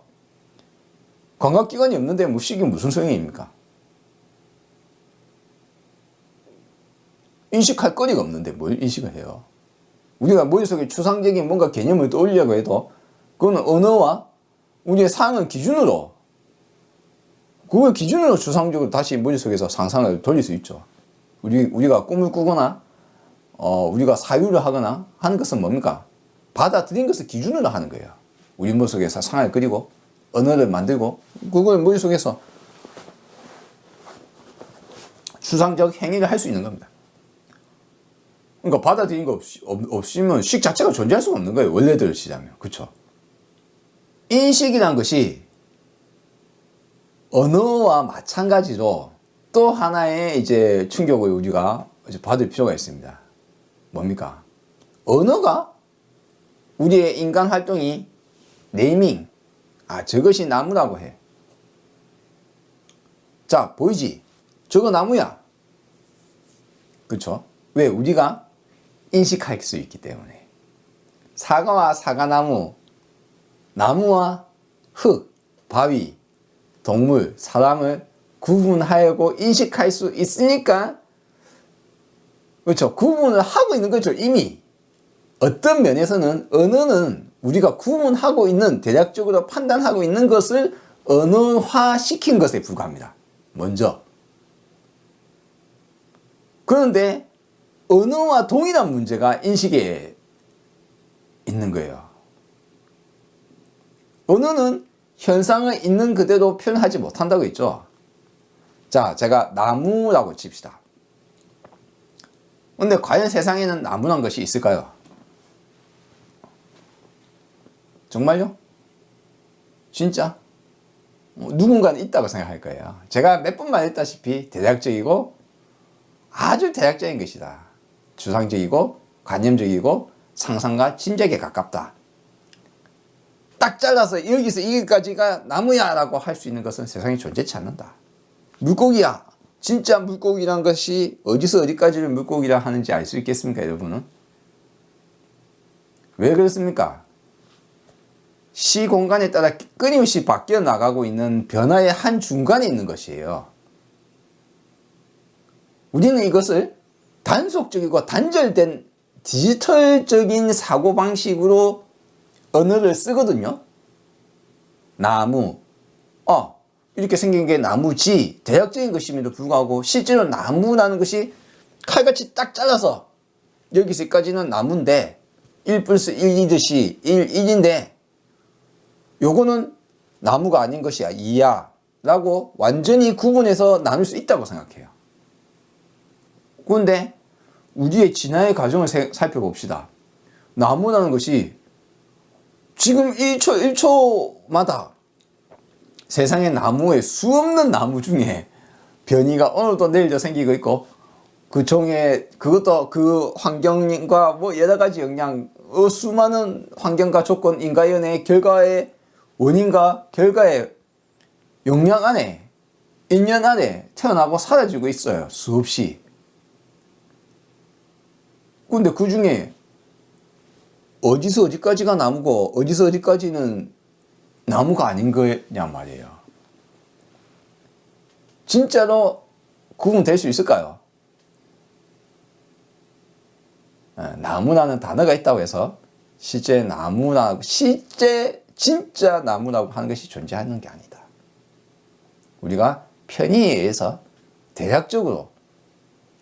감각기관이 없는데 뭐 식이 무슨 소용입니까? 인식할 거리가 없는데 뭘 인식을 해요? 우리가 머릿속에 추상적인 뭔가 개념을 떠올리려고 해도 그건 언어와 우리의 상을 기준으로, 그걸 기준으로 추상적으로 다시 머릿속에서 상상을 돌릴 수 있죠. 우리가 꿈을 꾸거나 우리가 사유를 하거나 하는 것은 뭡니까? 받아들인 것을 기준으로 하는 거예요. 우리 머릿속에서 상을 그리고 언어를 만들고 그걸 머릿속에서 추상적 행위를 할 수 있는 겁니다. 그러니까 받아들인 거 없으면 식 자체가 존재할 수가 없는 거예요. 원래대로 시자면. 그렇죠? 인식이란 것이 언어와 마찬가지로 또 하나의 이제 충격을 우리가 이제 받을 필요가 있습니다. 뭡니까? 언어가 우리의 인간 활동이 네이밍, 저것이 나무라고 해. 자, 보이지? 저거 나무야. 그렇죠? 왜? 우리가 인식할 수 있기 때문에. 사과와 사과나무, 나무와 흙, 바위, 동물, 사람을 구분하고 인식할 수 있으니까, 그렇죠? 구분을 하고 있는 거죠, 이미. 어떤 면에서는 언어는 우리가 구분하고 있는, 대략적으로 판단하고 있는 것을 언어화시킨 것에 불과합니다. 먼저. 그런데 언어와 동일한 문제가 인식에 있는 거예요. 언어는 현상을 있는 그대로 표현하지 못한다고 했죠. 자, 제가 나무라고 칩시다. 근데 과연 세상에는 나무란 것이 있을까요? 정말요? 진짜? 누군가는 있다고 생각할 거예요. 제가 몇 번 말했다시피 대략적이고 아주 대략적인 것이다. 추상적이고 관념적이고 상상과 짐작에 가깝다. 딱 잘라서 여기서 여기까지가 나무야 라고 할 수 있는 것은 세상에 존재치 않는다. 물고기야. 진짜 물고기란 것이 어디서 어디까지를 물고기라 하는지 알 수 있겠습니까, 여러분은? 왜 그렇습니까? 시 공간에 따라 끊임없이 바뀌어 나가고 있는 변화의 한 중간에 있는 것이에요. 우리는 이것을 단속적이고 단절된 디지털적인 사고방식으로 언어를 쓰거든요. 나무, 이렇게 생긴 게 나무지, 대략적인 것임에도 불구하고 실제로 나무라는 것이 칼같이 딱 잘라서 여기서까지는 나무인데 1 플러스 1이듯이 1인데 요거는 나무가 아닌 것이야, 2야 라고 완전히 구분해서 나눌 수 있다고 생각해요. 그런데 우리의 진화의 과정을 살펴봅시다. 나무라는 것이 지금 1초 1초마다 세상의 나무에 수없는 나무 중에 변이가 오늘도 내일도 생기고 있고, 그 종의 그것도 그 환경과 뭐 여러 가지 영향, 수많은 환경과 조건, 인과연의 결과의 원인과 결과의 영향 안에, 인연 안에 태어나고 사라지고 있어요. 수없이. 근데 그 중에 어디서 어디까지가 나무고 어디서 어디까지는 나무가 아닌 거냐 말이에요. 진짜로 구분될 수 있을까요? 나무라는 단어가 있다고 해서 실제 나무라고, 실제 진짜 나무라고 하는 것이 존재하는 게 아니다. 우리가 편의에 의해서 대략적으로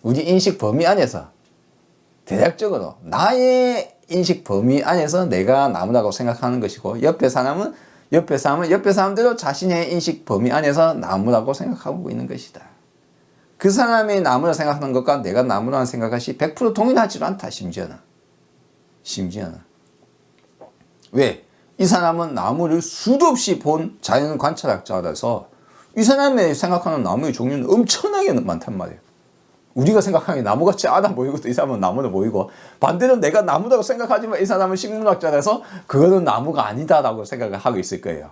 우리 인식 범위 안에서 대략적으로 나의 인식 범위 안에서 내가 나무라고 생각하는 것이고, 옆에 사람은 옆에 사람대로 자신의 인식 범위 안에서 나무라고 생각하고 있는 것이다. 그 사람의 나무라 생각하는 것과 내가 나무라는 생각이 100% 동일하지도 않다. 심지어는. 왜? 이 사람은 나무를 수도 없이 본 자연 관찰학자라서 이 사람의 생각하는 나무의 종류는 엄청나게 많단 말이에요. 우리가 생각하는 나무같이 않아 보이고, 이 사람은 나무로 보이고, 반대로 내가 나무라고 생각하지만 이 사람은 식물학자라서 그거는 나무가 아니다라고 생각을 하고 있을 거예요.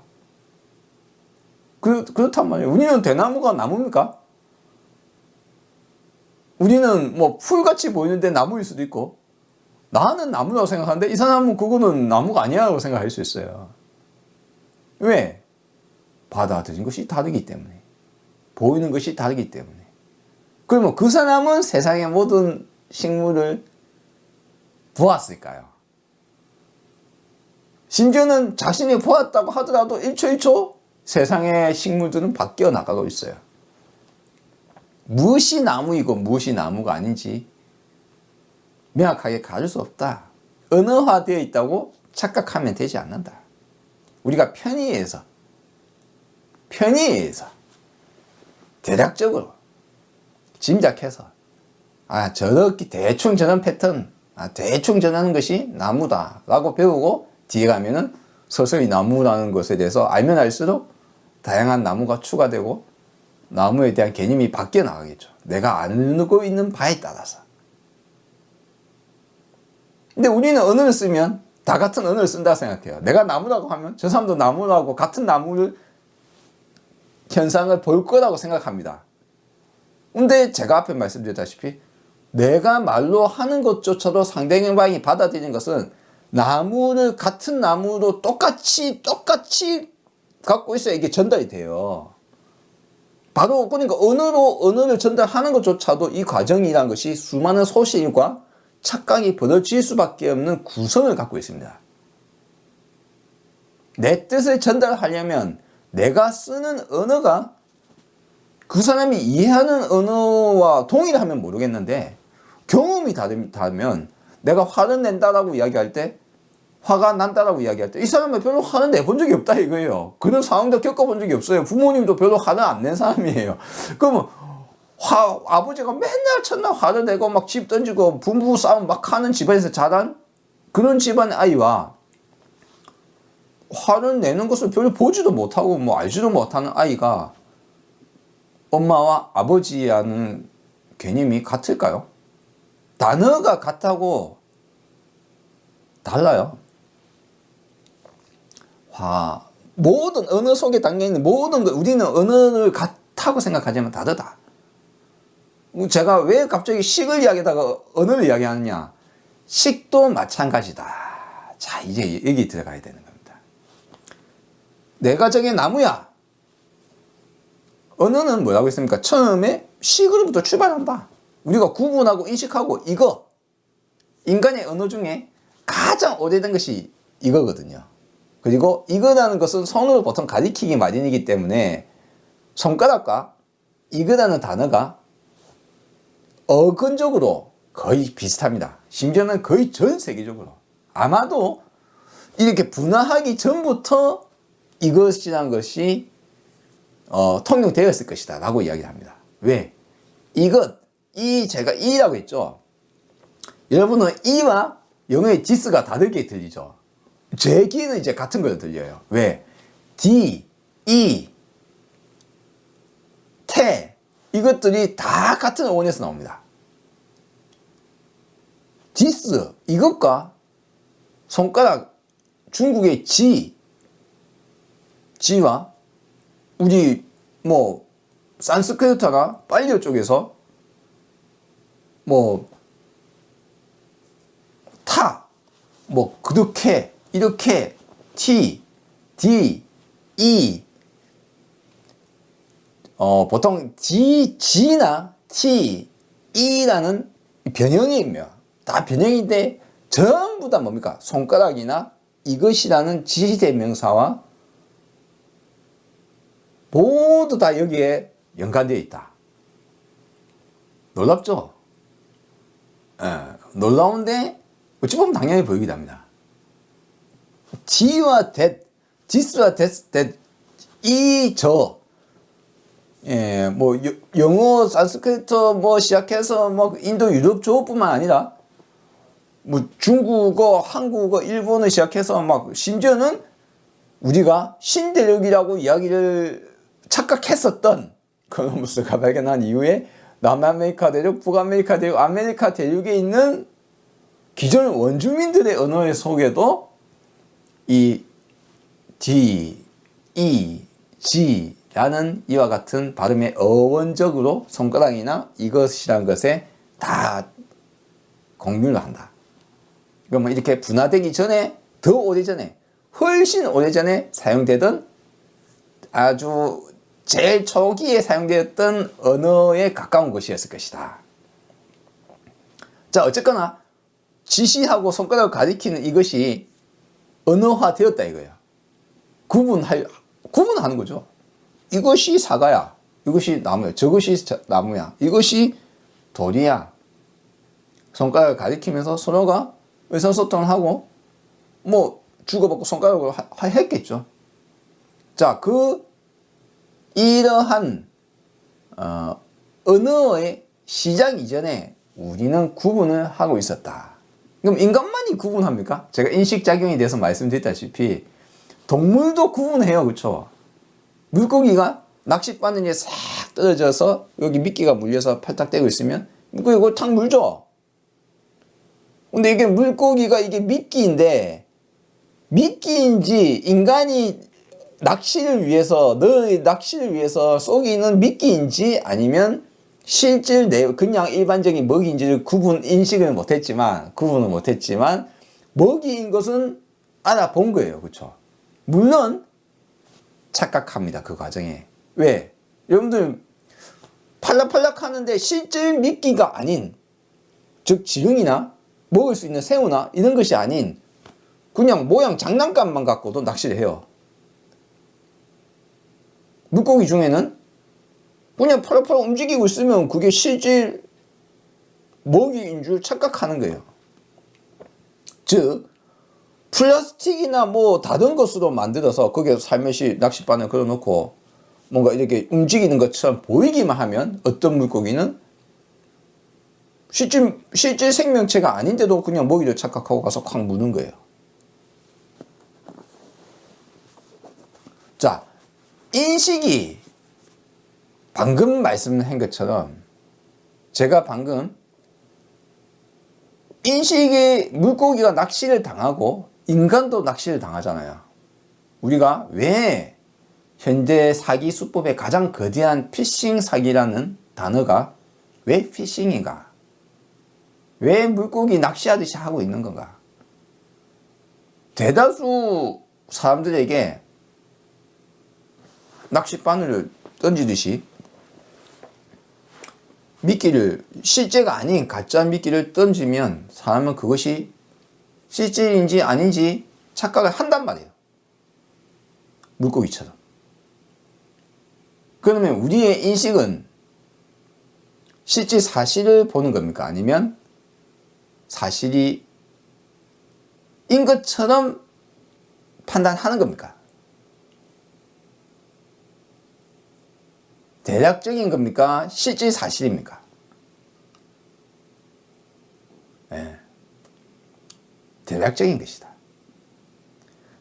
그렇단 말이에요. 우리는 대나무가 나무입니까? 우리는 뭐 풀같이 보이는데 나무일 수도 있고, 나는 나무라고 생각하는데 이 사람은 그거는 나무가 아니라고 생각할 수 있어요. 왜? 받아들인 것이 다르기 때문에, 보이는 것이 다르기 때문에. 그러면 그 사람은 세상의 모든 식물을 보았을까요? 심지어는 자신이 보았다고 하더라도 1초 1초 세상의 식물들은 바뀌어 나가고 있어요. 무엇이 나무이고 무엇이 나무가 아닌지 명확하게 가릴 수 없다. 언어화되어 있다고 착각하면 되지 않는다. 우리가 편의에서 대략적으로 짐작해서 저렇게 대충 저런 패턴, 대충 저러는 것이 나무다 라고 배우고 뒤에 가면은 서서히 나무라는 것에 대해서 알면 알수록 다양한 나무가 추가되고 나무에 대한 개념이 바뀌어 나가겠죠. 내가 알고 있는 바에 따라서. 근데 우리는 언어를 쓰면 다 같은 언어를 쓴다고 생각해요. 내가 나무라고 하면 저 사람도 나무라고 같은 나무를 현상을 볼 거라고 생각합니다. 근데 제가 앞에 말씀드렸다시피 내가 말로 하는 것조차도 상대방이 받아들이는 것은 나무를 같은 나무로 똑같이 갖고 있어야 이게 전달이 돼요. 바로 그러니까 언어를 전달하는 것조차도 이 과정이라는 것이 수많은 소실과 착각이 벌어질 수밖에 없는 구성을 갖고 있습니다. 내 뜻을 전달하려면 내가 쓰는 언어가 그 사람이 이해하는 언어와 동일하면 모르겠는데 경험이 다르면 내가 화를 낸다라고 이야기할 때, 화가 난다라고 이야기할 때 이 사람은 별로 화를 내본 적이 없다 이거예요. 그런 상황도 겪어본 적이 없어요. 부모님도 별로 화를 안 낸 사람이에요. 그러면 아버지가 맨날 첫날 화를 내고 막 집 던지고 부부 싸움 막 하는 집안에서 자란 그런 집안의 아이와 화를 내는 것을 별로 보지도 못하고 뭐 알지도 못하는 아이가 엄마와 아버지라는 개념이 같을까요? 단어가 같다고 달라요. 모든 언어 속에 담겨있는 모든 것, 우리는 언어를 같다고 생각하지만 다르다. 제가 왜 갑자기 식을 이야기하다가 언어를 이야기하느냐. 식도 마찬가지다. 자, 이제 여기 들어가야 되는 겁니다. 내가 저게 나무야. 언어는 뭐라고 했습니까? 처음에 식으로부터 출발한다. 우리가 구분하고 인식하고 이거 인간의 언어 중에 가장 오래된 것이 이거거든요. 그리고 이거라는 것은 손으로 보통 가리키기 마련이기 때문에 손가락과 이거라는 단어가 어근적으로 거의 비슷합니다. 심지어는 거의 전 세계적으로. 아마도 이렇게 분화하기 전부터 이것이란 것이 통용되었을 것이다 라고 이야기를 합니다. 왜? 제가 이라고 했죠. 여러분은 이와 영어의 this가 다르게 들리죠. 제 귀는 이제 같은 걸 들려요. 왜? d, e, 태 이것들이 다 같은 어원에서 나옵니다. this 이것과 손가락 중국의 지와 우리 뭐 산스크리트나 빨리어 쪽에서 뭐 타, 뭐 그렇게 이렇게 t, d, e 보통 g나 t, e라는 변형이며 다 변형인데 전부 다 뭡니까? 손가락이나 이것이라는 지시대명사와 모두 다 여기에 연관되어 있다. 놀랍죠? 놀라운데 어찌 보면 당연히 보이기도 합니다. t와 that, this와 that, 뭐 영어, 산스크리트 뭐 시작해서 뭐 인도 유럽 쪽뿐만 아니라 뭐 중국어, 한국어, 일본어 시작해서 막 심지어는 우리가 신대륙이라고 이야기를 착각했었던 콜럼버스가 발견한 이후에 남아메리카 대륙, 북아메리카 대륙, 아메리카 대륙에 있는 기존 원주민들의 언어의 속에도 이 D, E, G 라는 이와 같은 발음의 어원적으로 손가락이나 이것이란 것에 다 공유를 한다. 그러면 이렇게 분화되기 전에 더 오래전에 훨씬 오래전에 사용되던 아주 제일 초기에 사용되었던 언어에 가까운 것이었을 것이다. 자, 어쨌거나 지시하고 손가락을 가리키는 이것이 언어화 되었다 이거예요. 구분하는 거죠. 이것이 사과야. 이것이 나무야. 저것이 나무야. 이것이 돌이야. 손가락을 가리키면서 서로가 의사소통을 하고 뭐 주고받고 손가락으로 했겠죠. 자, 이러한 언어의 시작 이전에 우리는 구분을 하고 있었다. 그럼 인간만이 구분합니까? 제가 인식작용에 대해서 말씀드렸다시피 동물도 구분해요. 그렇죠? 물고기가 낚싯바늘에 싹 떨어져서 여기 미끼가 물려서 팔딱대고 있으면 물고기 이걸 탁 물죠. 근데 이게 물고기가 이게 미끼인데 미끼인지 인간이 낚시를 위해서 속에 있는 미끼인지 아니면 실질 그냥 일반적인 먹이인지를 구분을 못했지만 먹이인 것은 알아본 거예요. 그렇죠? 물론 착각합니다. 그 과정에. 왜? 여러분들 팔락팔락 하는데 실질 미끼가 아닌, 즉 지렁이나 먹을 수 있는 새우나 이런 것이 아닌 그냥 모양 장난감만 갖고도 낚시를 해요. 물고기 중에는 그냥 팔락팔락 움직이고 있으면 그게 실질 먹이인 줄 착각하는 거예요. 즉 플라스틱이나 뭐 다른 것으로 만들어서 거기에 살며시 낚싯바늘 걸어놓고 뭔가 이렇게 움직이는 것처럼 보이기만 하면 어떤 물고기는 실질 생명체가 아닌데도 그냥 먹이를 착각하고 가서 콱 무는 거예요. 자, 인식이 방금 말씀한 것처럼 제가 방금 인식이 물고기가 낚시를 당하고 인간도 낚시를 당하잖아요. 우리가 왜 현대 사기 수법의 가장 거대한 피싱 사기라는 단어가 왜 피싱인가? 왜 물고기 낚시하듯이 하고 있는 건가? 대다수 사람들에게 낚싯바늘을 던지듯이 미끼를 실제가 아닌 가짜 미끼를 던지면 사람은 그것이 실제인지 아닌지 착각을 한단 말이에요. 물고기처럼. 그러면 우리의 인식은 실제 사실을 보는 겁니까? 아니면 사실이 인 것처럼 판단하는 겁니까? 대략적인 겁니까? 실제 사실입니까? 네. 대략적인 것이다.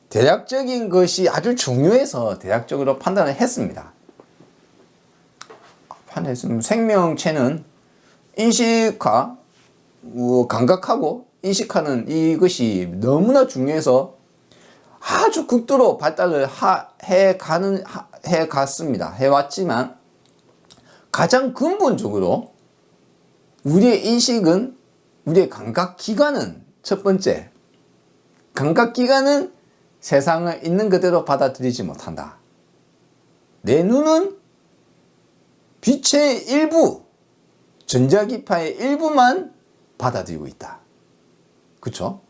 대략적인 것이 아주 중요해서 대략적으로 판단을 했습니다. 판단했으면 생명체는 인식과 감각하고 인식하는 이것이 너무나 중요해서 아주 극도로 발달을 해갔습니다. 해왔지만 가장 근본적으로 우리의 인식은, 우리의 감각기관은 첫 번째, 감각기관은 세상을 있는 그대로 받아들이지 못한다. 내 눈은 빛의 일부, 전자기파의 일부만 받아들이고 있다. 그쵸?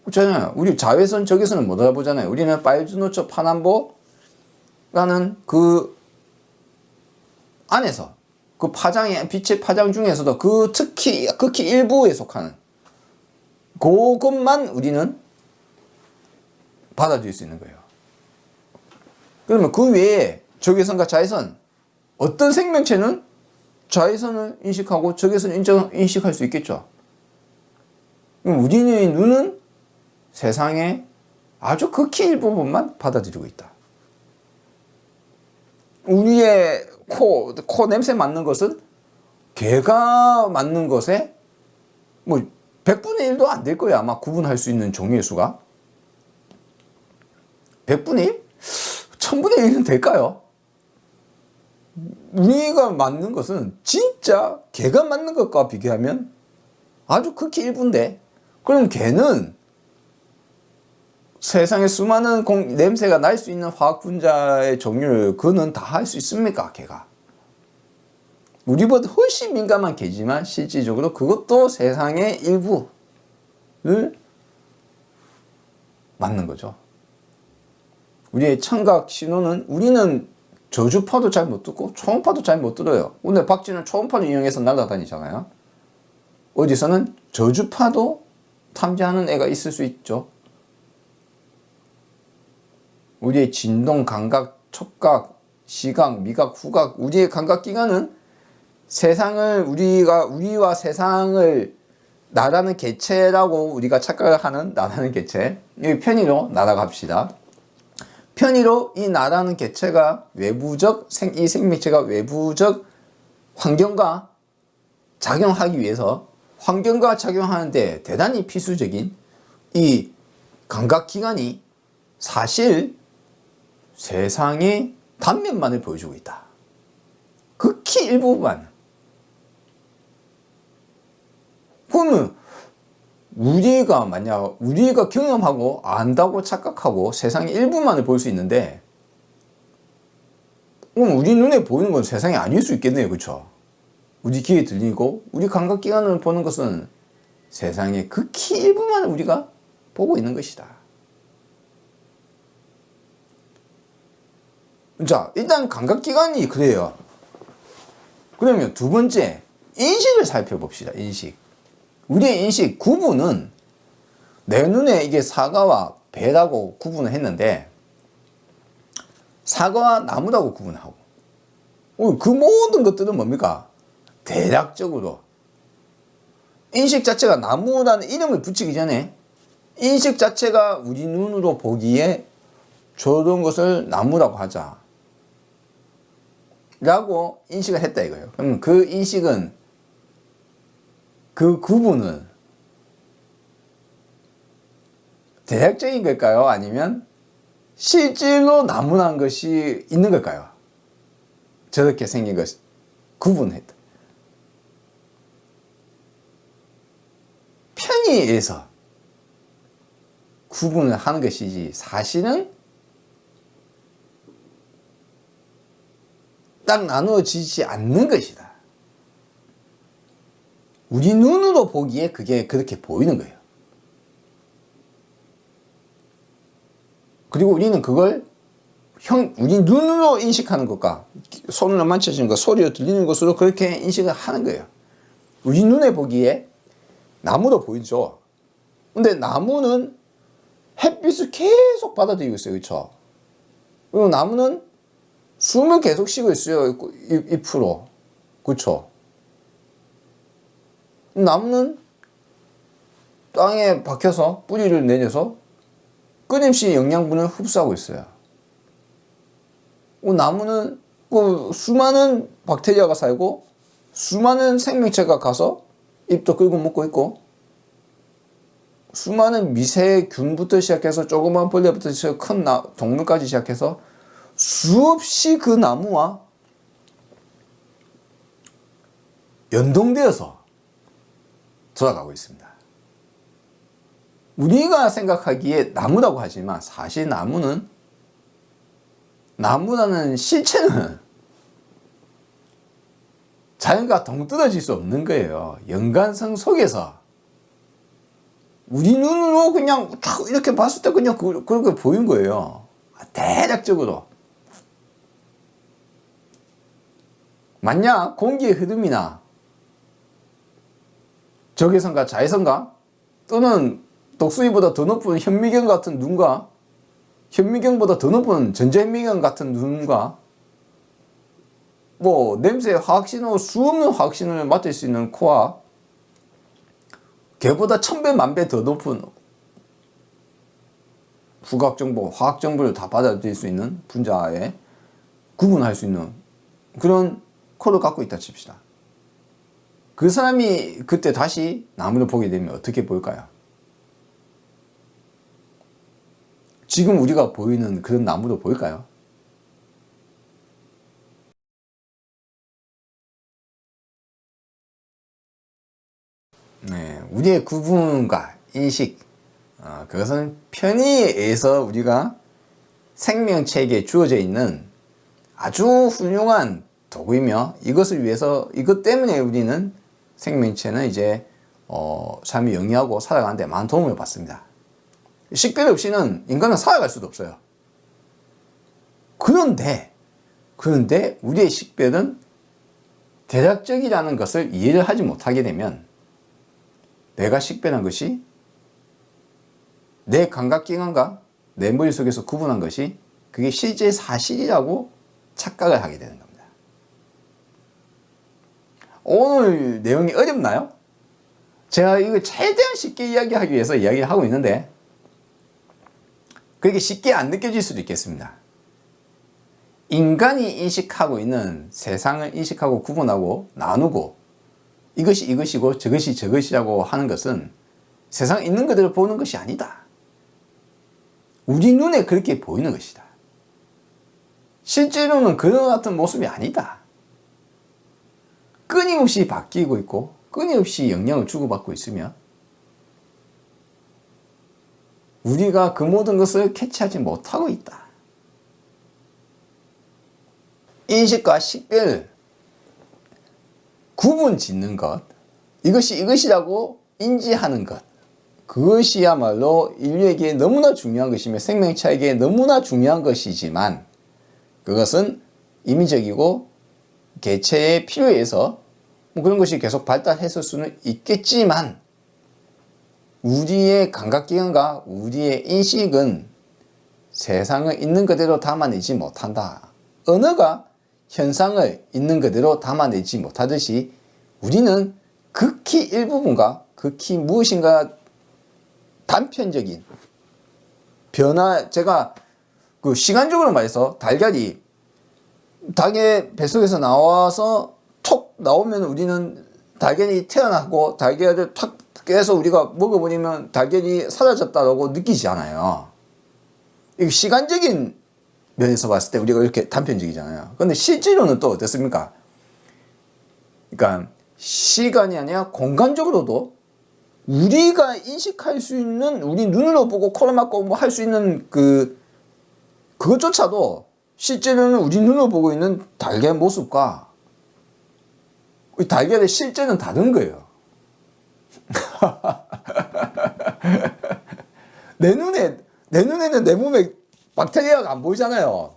그렇잖아요. 우리 자외선, 적외선은 못 알아보잖아요. 우리는 빨주노초 파남보라는 그 안에서, 그 파장의, 빛의 파장 중에서도 그 특히, 극히 일부에 속하는 그것만 우리는 받아들일 수 있는 거예요. 그러면 그 외에 적외선과 자외선, 어떤 생명체는 자외선을 인식하고 적외선을 인식할 수 있겠죠. 그럼 우리의 눈은 세상의 아주 극히 일부분만 받아들이고 있다. 우리의 코 냄새 맡는 것은 개가 맡는 것에 뭐 100분의 1도 안 될 거예요. 아마 구분할 수 있는 종류의 수가. 100분의 1? 1000분의 1은 될까요? 우리가 맞는 것은 진짜 개가 맞는 것과 비교하면 아주 극히 일부인데, 그럼 개는 세상에 수많은 냄새가 날 수 있는 화학 분자의 종류를 그는 다 할 수 있습니까? 개가. 우리보다 훨씬 민감한 개지만 실질적으로 그것도 세상의 일부를 맞는 거죠. 우리의 청각 신호는, 우리는 저주파도 잘 못 듣고 초음파도 잘 못 들어요. 오늘 박쥐는 초음파를 이용해서 날아다니잖아요. 어디서는 저주파도 탐지하는 애가 있을 수 있죠. 우리의 진동, 감각, 촉각, 시각, 미각, 후각, 우리의 감각기관은 세상을, 우리와 세상을 나라는 개체라고 우리가 착각을 하는 나라는 개체, 여기 편의로 나라가 합시다. 편의로 이 나라는 개체가 외부적, 이 생명체가 외부적 환경과 작용하기 위해서, 환경과 작용하는데 대단히 필수적인 이 감각기관이 사실 세상의 단면만을 보여주고 있다. 극히 일부만. 그러면 우리가 경험하고 안다고 착각하고 세상의 일부만을 볼 수 있는데, 그럼 우리 눈에 보이는 건 세상이 아닐 수 있겠네요. 그렇죠? 우리 귀에 들리고 우리 감각기관을 보는 것은 세상의 극히 일부만을 우리가 보고 있는 것이다. 자, 일단 감각기관이 그래요. 그러면 두 번째, 인식을 살펴봅시다. 인식. 우리의 인식 구분은, 내 눈에 이게 사과와 배라고 구분을 했는데, 사과와 나무라고 구분하고, 그 모든 것들은 뭡니까? 대략적으로 인식 자체가, 나무라는 이름을 붙이기 전에 인식 자체가 우리 눈으로 보기에 저런 것을 나무라고 하자 라고 인식을 했다 이거예요. 그럼 그 인식은, 그 구분은 대략적인 걸까요? 아니면 실제로 나무란 것이 있는 걸까요? 저렇게 생긴 것이 구분했다. 편의에서 구분을 하는 것이지 사실은 딱 나누어지지 않는 것이다. 우리 눈으로 보기에 그게 그렇게 보이는 거예요. 그리고 우리는 그걸 우리 눈으로 인식하는 것과 손으로 만져지는 것, 소리로 들리는 것으로 그렇게 인식을 하는 거예요. 우리 눈에 보기에 나무도 보이죠. 근데 나무는 햇빛을 계속 받아들이고 있어요. 그렇죠? 그리고 나무는 숨을 계속 쉬고 있어요. 잎으로. 그렇죠? 나무는 땅에 박혀서 뿌리를 내려서 끊임없이 영양분을 흡수하고 있어요. 나무는 수많은 박테리아가 살고 수많은 생명체가 가서 잎도 끌고 먹고 있고 수많은 미세균부터 시작해서 조그만 벌레부터 시작해서 큰 동물까지 시작해서 수없이 그 나무와 연동되어서 돌아가고 있습니다. 우리가 생각하기에 나무라고 하지만 사실 나무라는 실체는 자연과 동떨어질 수 없는 거예요. 연관성 속에서 우리 눈으로 그냥 딱 이렇게 봤을 때 그냥 그렇게 보인 거예요. 대략적으로. 만약 공기의 흐름이나 적외선과 자외선과 또는 독수리보다 더 높은 현미경 같은 눈과 현미경보다 더 높은 전자현미경 같은 눈과 냄새 화학신호 수없는 화학신호를 맡을 수 있는 코와 걔보다 1000배 만배 더 높은 후각정보, 화학정보를 다 받아들일 수 있는 분자에 구분할 수 있는 그런 코를 갖고 있다 칩시다. 그 사람이 그때 다시 나무를 보게 되면 어떻게 보일까요? 지금 우리가 보이는 그런 나무도 보일까요? 네, 우리의 구분과 인식, 그것은 편의에 의해서 우리가 생명체에게 주어져 있는 아주 훌륭한 도구이며 이것 때문에 우리는 생명체는 이제 삶이 영위하고 살아가는 데 많은 도움을 받습니다. 식별 없이는 인간은 살아갈 수도 없어요. 그런데 우리의 식별은 대략적이라는 것을 이해를 하지 못하게 되면 내가 식별한 것이 내 감각기관과 내 머릿속에서 구분한 것이 그게 실제 사실이라고 착각을 하게 되는 겁니다. 오늘 내용이 어렵나요? 제가 이거 최대한 쉽게 이야기하기 위해서 이야기를 하고 있는데 그렇게 쉽게 안 느껴질 수도 있겠습니다. 인간이 인식하고 있는 세상을 인식하고 구분하고 나누고 이것이 이것이고 저것이 저것이라고 하는 것은 세상 있는 그대로 보는 것이 아니다. 우리 눈에 그렇게 보이는 것이다. 실제로는 그런 같은 모습이 아니다. 끊임없이 바뀌고 있고 끊임없이 영향을 주고받고 있으며 우리가 그 모든 것을 캐치하지 못하고 있다. 인식과 식별, 구분 짓는 것, 이것이 이것이라고 인지하는 것, 그것이야말로 인류에게 너무나 중요한 것이며 생명체에게 너무나 중요한 것이지만 그것은 임의적이고 개체의 필요에 의해서 그런 것이 계속 발달했을 수는 있겠지만 우리의 감각기관과 우리의 인식은 세상을 있는 그대로 담아내지 못한다. 언어가 현상을 있는 그대로 담아내지 못하듯이 우리는 극히 일부분과 극히 무엇인가 단편적인 변화, 제가 그 시간적으로 말해서 달걀이 닭의 뱃속에서 나와서 톡 나오면 우리는 달걀이 태어나고 달걀을 탁 깨서 우리가 먹어버리면 달걀이 사라졌다고 느끼지 않아요. 이게 시간적인 면에서 봤을 때 우리가 이렇게 단편적이잖아요. 근데 실제로는 또 어떻습니까? 그러니까 시간이 아니라 공간적으로도 우리가 인식할 수 있는, 우리 눈으로 보고 코로 막고 뭐 할 수 있는 그것조차도 실제로는 우리 눈으로 보고 있는 달걀의 모습과 달걀의 실제는 다른 거예요. 내 눈에는 내 몸에 박테리아가 안 보이잖아요.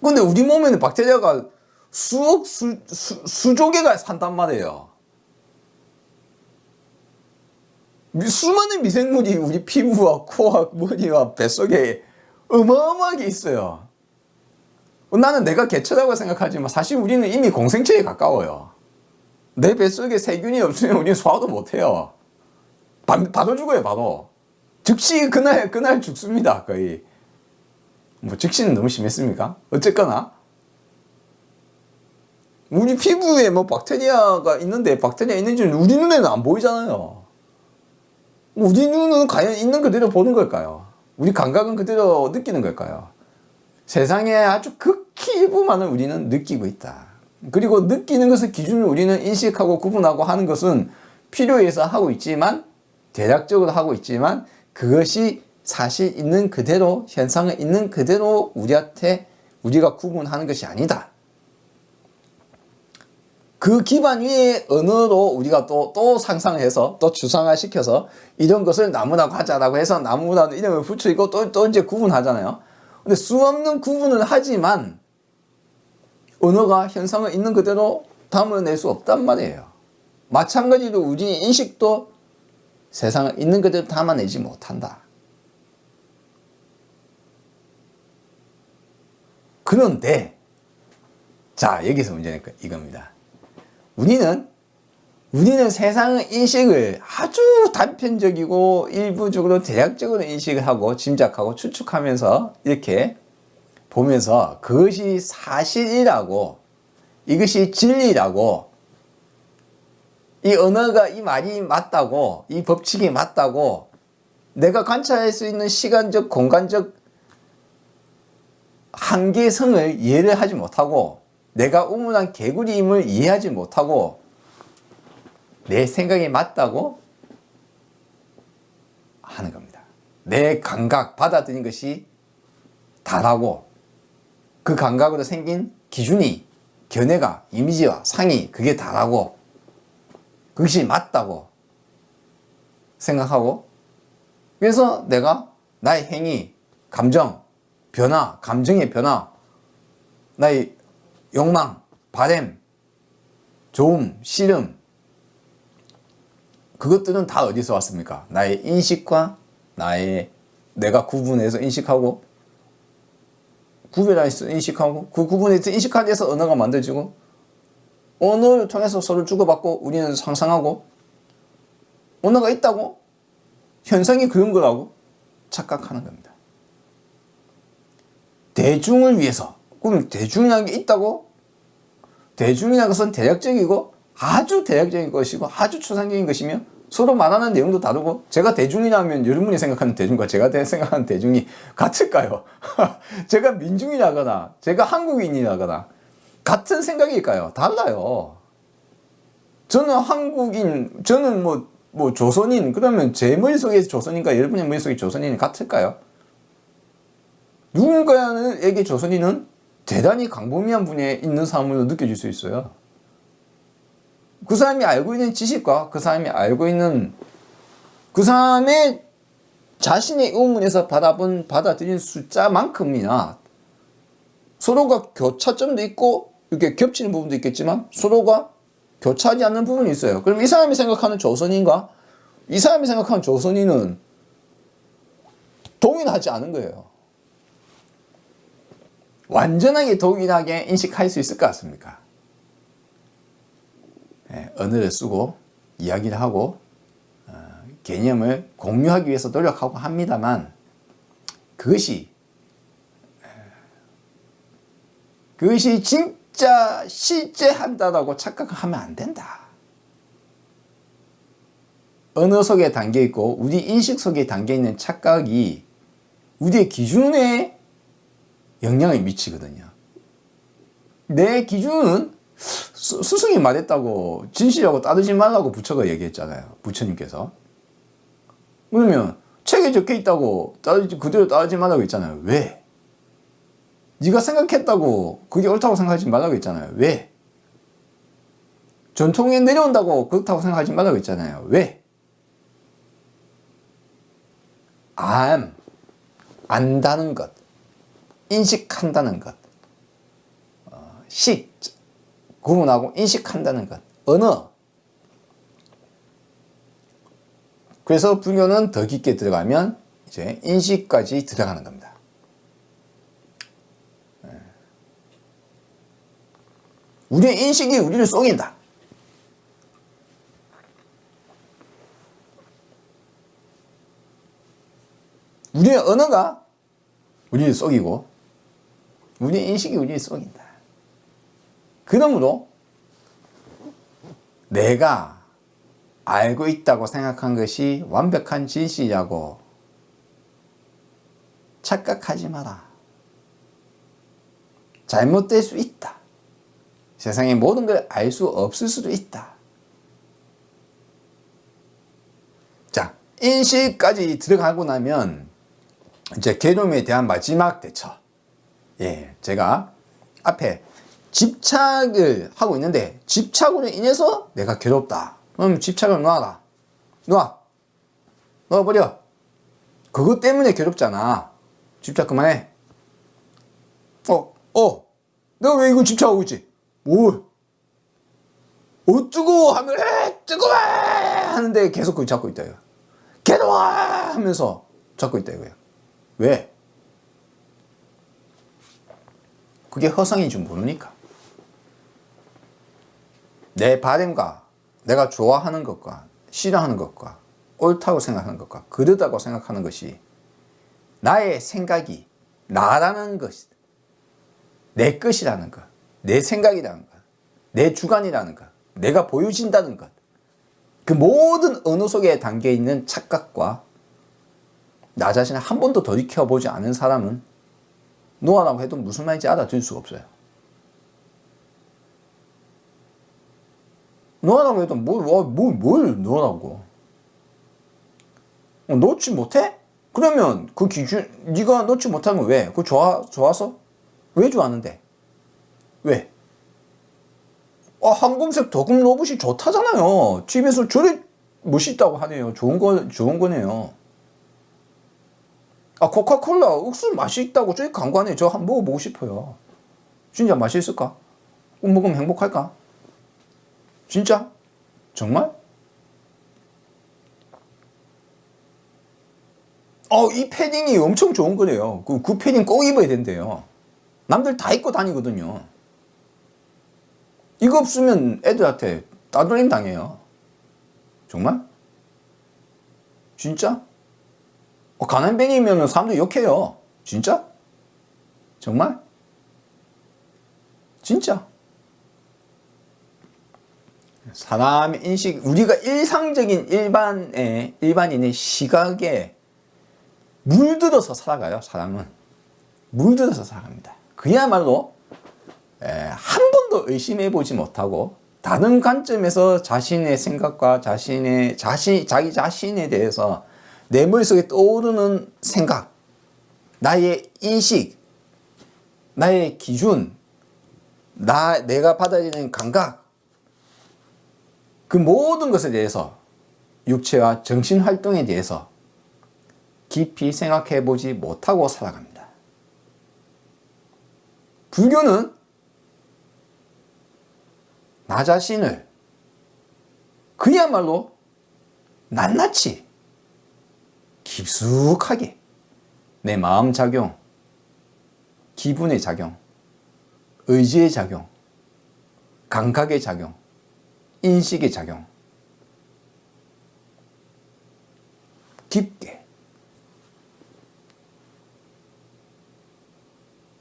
근데 우리 몸에는 박테리아가 수조 개가 산단 말이에요. 수많은 미생물이 우리 피부와 코와 머리와 뱃속에 어마어마하게 있어요. 나는 내가 개체라고 생각하지만 사실 우리는 이미 공생체에 가까워요. 내 뱃속에 세균이 없으면 우리는 소화도 못해요. 바로 죽어요, 바로. 즉시 그날 죽습니다, 거의. 뭐 즉시는 너무 심했습니까? 어쨌거나 우리 피부에 뭐 박테리아가 있는데 박테리아 있는지는 우리 눈에는 안 보이잖아요. 우리 눈은 과연 있는 그대로 보는 걸까요? 우리 감각은 그대로 느끼는 걸까요? 세상에 아주 극히 일부만을 우리는 느끼고 있다. 그리고 느끼는 것을 기준으로 우리는 인식하고 구분하고 하는 것은 필요해서 하고 있지만, 대략적으로 하고 있지만, 그것이 사실 있는 그대로, 현상을 있는 그대로 우리가 구분하는 것이 아니다. 그 기반 위에 언어로 우리가 또 상상해서 또 추상화시켜서 이런 것을 나무라고 하자라고 해서 나무라는 이름을 붙이고 또 이제 구분하잖아요. 근데 수없는 구분을 하지만 언어가 현상을 있는 그대로 담아낼 수 없단 말이에요. 마찬가지로 우리 인식도 세상을 있는 그대로 담아내지 못한다. 그런데 자, 여기서 문제는 이겁니다. 우리는 세상의 인식을 아주 단편적이고 일부적으로 대략적으로 인식을 하고 짐작하고 추측하면서 이렇게 보면서 그것이 사실이라고, 이것이 진리라고, 이 언어가 이 말이 맞다고, 이 법칙이 맞다고 내가 관찰할 수 있는 시간적 공간적 한계성을 이해를 하지 못하고 내가 우물한 개구리임을 이해하지 못하고 내 생각이 맞다고 하는 겁니다. 내 감각, 받아들인 것이 다라고, 그 감각으로 생긴 기준이, 견해가, 이미지와 상이 그게 다라고, 그것이 맞다고 생각하고, 그래서 내가 나의 행위, 감정, 변화, 감정의 변화, 나의 욕망, 바램, 좋음, 싫음, 그것들은 다 어디서 왔습니까? 나의 인식과 내가 구분해서 인식하고, 구별해서 인식하고, 그 구분해서 인식하기 위해서 언어가 만들어지고, 언어를 통해서 서로 주고받고 우리는 상상하고, 언어가 있다고 현상이 그런 거라고 착각하는 겁니다. 대중을 위해서, 그럼 대중이라는 게 있다고? 대중이라는 것은 대략적이고 아주 대략적인 것이고 아주 추상적인 것이며 서로 말하는 내용도 다르고, 제가 대중이라면 여러분이 생각하는 대중과 제가 생각하는 대중이 같을까요? 제가 민중이라거나 제가 한국인이라거나 같은 생각일까요? 달라요. 저는 한국인, 저는 뭐 조선인, 그러면 제 머릿속에 조선인과 여러분의 머릿속에 조선인이 같을까요? 누군가에게 조선인은 대단히 광범위한 분야에 있는 사람으로 느껴질 수 있어요. 그 사람이 알고 있는 지식과 그 사람이 알고 있는, 그 사람의 자신의 의문에서 받아들인 숫자만큼이나 서로가 교차점도 있고 이렇게 겹치는 부분도 있겠지만 서로가 교차하지 않는 부분이 있어요. 그럼 이 사람이 생각하는 조선인과 이 사람이 생각하는 조선인은 동일하지 않은 거예요. 완전하게 동일하게 인식할 수 있을 것 같습니까? 언어를 쓰고 이야기를 하고 개념을 공유하기 위해서 노력하고 합니다만, 그것이 진짜 실제 한다라고 착각하면 안 된다. 언어 속에 담겨 있고 우리 인식 속에 담겨 있는 착각이 우리의 기준에 영향을 미치거든요. 내 기준은 스승이 말했다고 진실하고 따르지 말라고 부처가 얘기했잖아요. 부처님께서. 그러면 책에 적혀 있다고 그대로 따르지 말라고 했잖아요. 왜? 네가 생각했다고 그게 옳다고 생각하지 말라고 했잖아요. 왜? 전통에 내려온다고 그렇다고 생각하지 말라고 했잖아요. 왜? 안다는 것, 인식한다는 것, 구분하고 인식한다는 것, 언어. 그래서 불교는 더 깊게 들어가면 이제 인식까지 들어가는 겁니다. 우리의 인식이 우리를 속인다. 우리의 언어가 우리를 속이고 우리의 인식이 우리를 속인다. 그러므로 내가 알고 있다고 생각한 것이 완벽한 진실이라고 착각하지 마라. 잘못될 수 있다. 세상의 모든 걸 알 수 없을 수도 있다. 자, 인식까지 들어가고 나면 이제 괴로움에 대한 마지막 대처. 예, 제가 앞에 집착을 하고 있는데 집착으로 인해서 내가 괴롭다. 그럼 집착을 놔라. 놔버려. 그것 때문에 괴롭잖아. 집착 그만해. 내가 왜 이거 집착하고 있지? 뭘? 뜨거워 하면 뜨거워 하는데 계속 그거 잡고 있다 이거. 괴로워 하면서 잡고 있다 이거야. 왜? 그게 허상인 줄 모르니까. 내 바램과 내가 좋아하는 것과 싫어하는 것과 옳다고 생각하는 것과 그르다고 생각하는 것이 나의 생각이 나라는 것, 내 것이라는 것, 내 생각이라는 것, 내 주관이라는 것, 내가 보여진다는 것, 그 모든 언어 속에 담겨있는 착각과 나 자신을 한 번도 돌이켜보지 않은 사람은 노아라고 해도 무슨 말인지 알아들을 수가 없어요. 노아라고 해도 뭘 노아라고? 놓지 못해? 그러면 그 기준, 네가 놓지 못하면 왜? 그거 좋아서? 왜 좋아하는데? 왜? 황금색 도금 로봇이 좋다잖아요. 집에서 저래 멋있다고 하네요. 좋은 거네요. 코카콜라 옥수수 맛있다고 저기 광고하네. 저 한번 먹어보고 싶어요. 진짜 맛있을까? 먹으면 행복할까? 진짜? 정말? 이 패딩이 엄청 좋은 거래요. 그 패딩 꼭 입어야 된대요. 남들 다 입고 다니거든요. 이거 없으면 애들한테 따돌림 당해요. 정말? 진짜? 가난뱅이면 사람들이 욕해요. 진짜? 정말? 진짜? 사람의 인식, 우리가 일상적인 일반인의 시각에 물들어서 살아가요. 사람은 물들어서 살아갑니다. 그야말로 한 번도 의심해보지 못하고 다른 관점에서 자신의 생각과 자기 자신에 대해서 내 머릿속에 떠오르는 생각, 나의 인식, 나의 기준, 내가 받아들이는 감각, 그 모든 것에 대해서 육체와 정신 활동에 대해서 깊이 생각해 보지 못하고 살아갑니다. 불교는 나 자신을 그야말로 낱낱이 깊숙하게 내 마음 작용, 기분의 작용, 의지의 작용, 감각의 작용, 인식의 작용, 깊게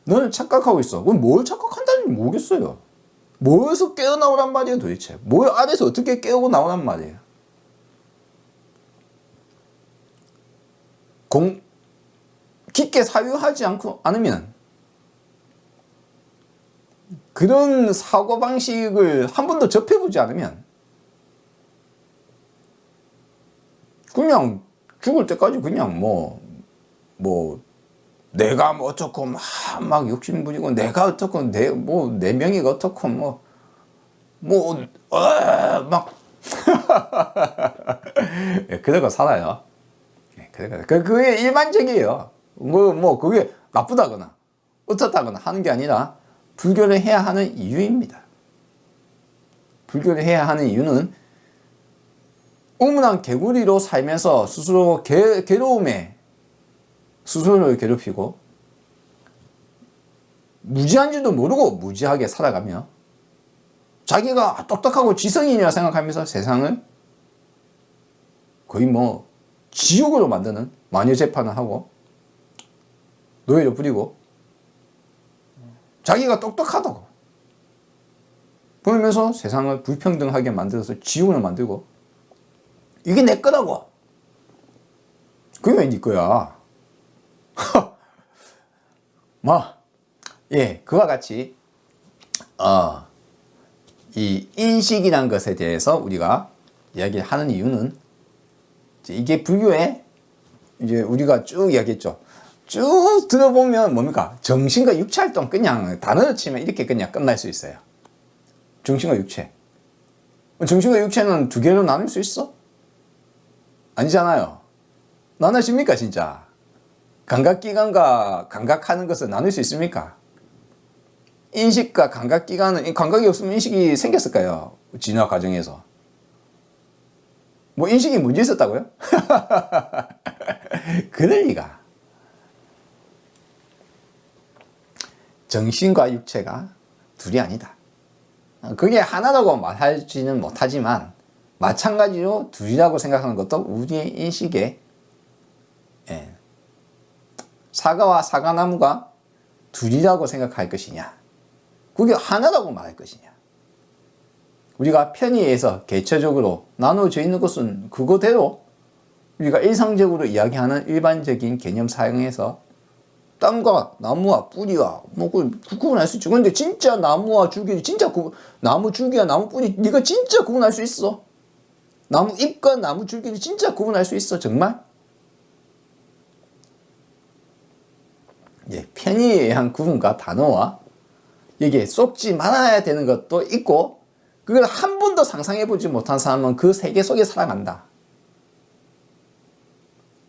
너는 착각하고 있어. 그럼 뭘 착각한다는지 모르겠어요. 뭐에서 깨어나오란 말이에요 도대체. 뭘 안에서 어떻게 깨우고 나오란 말이에요. 깊게 사유하지 않으면 그런 사고방식을 한 번도 접해보지 않으면 그냥 죽을 때까지 그냥 내가 어떻고 막 욕심부리고 내가 어떻고 내 명예가 어떻고 막 그러고 살아요. 그래. 그게 일반적이에요. 그게 나쁘다거나 어떻다거나 하는 게 아니라 불교를 해야 하는 이유입니다. 불교를 해야 하는 이유는 우문한 개구리로 살면서 스스로 괴로움에 스스로를 괴롭히고 무지한 줄도 모르고 무지하게 살아가며 자기가 똑똑하고 지성인이라 생각하면서 세상을 거의 지옥으로 만드는 마녀 재판을 하고 노예를 부리고 자기가 똑똑하다고 그러면서 세상을 불평등하게 만들어서 지옥을 만들고 이게 내 거라고. 그게 왜 네 거야? 그와 같이 이 인식이란 것에 대해서 우리가 이야기하는 이유는 이게 불교에 이제 우리가 쭉 이야기했죠. 쭉 들어보면 뭡니까? 정신과 육체 활동 그냥 단어로 치면 이렇게 그냥 끝날 수 있어요. 정신과 육체. 정신과 육체는 두 개로 나눌 수 있어? 아니잖아요. 나누십니까 진짜? 감각기관과 감각하는 것을 나눌 수 있습니까? 인식과 감각기관은 감각이 없으면 인식이 생겼을까요? 진화 과정에서. 인식이 문제 있었다고요? 그럴 리가. 정신과 육체가 둘이 아니다. 그게 하나라고 말하지는 못하지만 마찬가지로 둘이라고 생각하는 것도 우리의 인식에 사과와 사과나무가 둘이라고 생각할 것이냐 그게 하나라고 말할 것이냐 우리가 편의에서 개체적으로 나누어져 있는 것은 그거대로 우리가 일상적으로 이야기하는 일반적인 개념 사용해서 땅과 나무와 뿌리와 구분할 수 있죠. 그런데 진짜 나무와 줄기 진짜 나무 줄기와 나무 뿌리 네가 진짜 구분할 수 있어? 나무 잎과 나무 줄기를 진짜 구분할 수 있어 정말? 편의에 의한 구분과 단어와 이게 쏙지 말아야 되는 것도 있고 그걸 한 번도 상상해보지 못한 사람은 그 세계 속에 살아간다.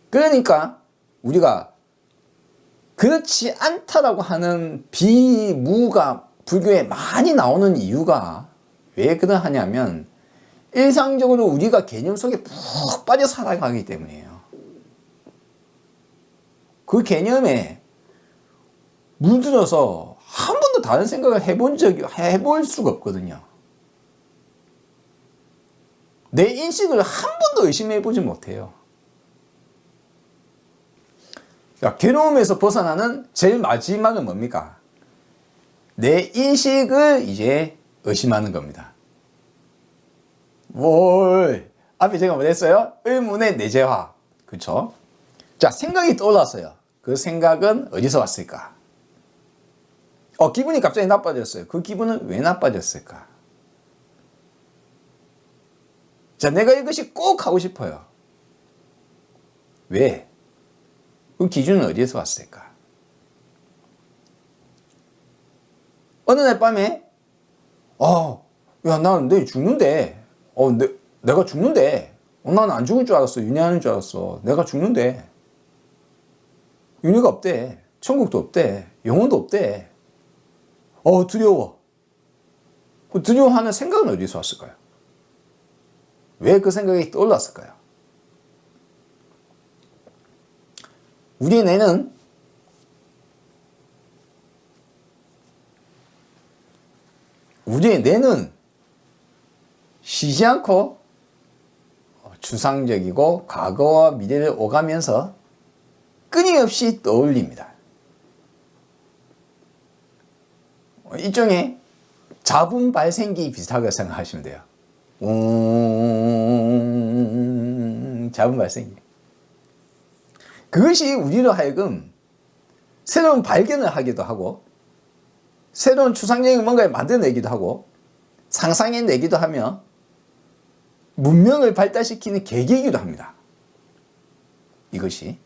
그러니까 우리가 그렇지 않다라고 하는 비무가 불교에 많이 나오는 이유가 왜 그러하냐면 일상적으로 우리가 개념 속에 푹 빠져 살아가기 때문이에요. 그 개념에 물들어서 한 번도 다른 생각을 해볼 수가 없거든요. 내 인식을 한 번도 의심해보지 못해요. 자, 괴로움에서 벗어나는 제일 마지막은 뭡니까? 내 인식을 이제 의심하는 겁니다. 앞에 제가 뭐랬어요? 의문의 내재화. 그쵸? 자, 생각이 떠올랐어요. 그 생각은 어디서 왔을까? 기분이 갑자기 나빠졌어요. 그 기분은 왜 나빠졌을까? 자, 내가 이것이 꼭 하고 싶어요. 왜? 그 기준은 어디에서 왔을까? 어느 날 밤에, 나는 내일 죽는데, 내가 죽는데, 나는 안 죽을 줄 알았어. 윤회하는 줄 알았어. 내가 죽는데, 윤회가 없대. 천국도 없대. 영혼도 없대. 두려워. 그 두려워하는 생각은 어디서 왔을까요? 왜 그 생각이 떠올랐을까요? 우리의 뇌는 쉬지 않고 추상적이고 과거와 미래를 오가면서 끊임없이 떠올립니다. 일종의 자분 발생기 비슷하게 생각하시면 돼요. 자분 발생기. 그것이 우리로 하여금 새로운 발견을 하기도 하고 새로운 추상적인 뭔가를 만들어내기도 하고 상상해내기도 하며 문명을 발달시키는 계기이기도 합니다. 이것이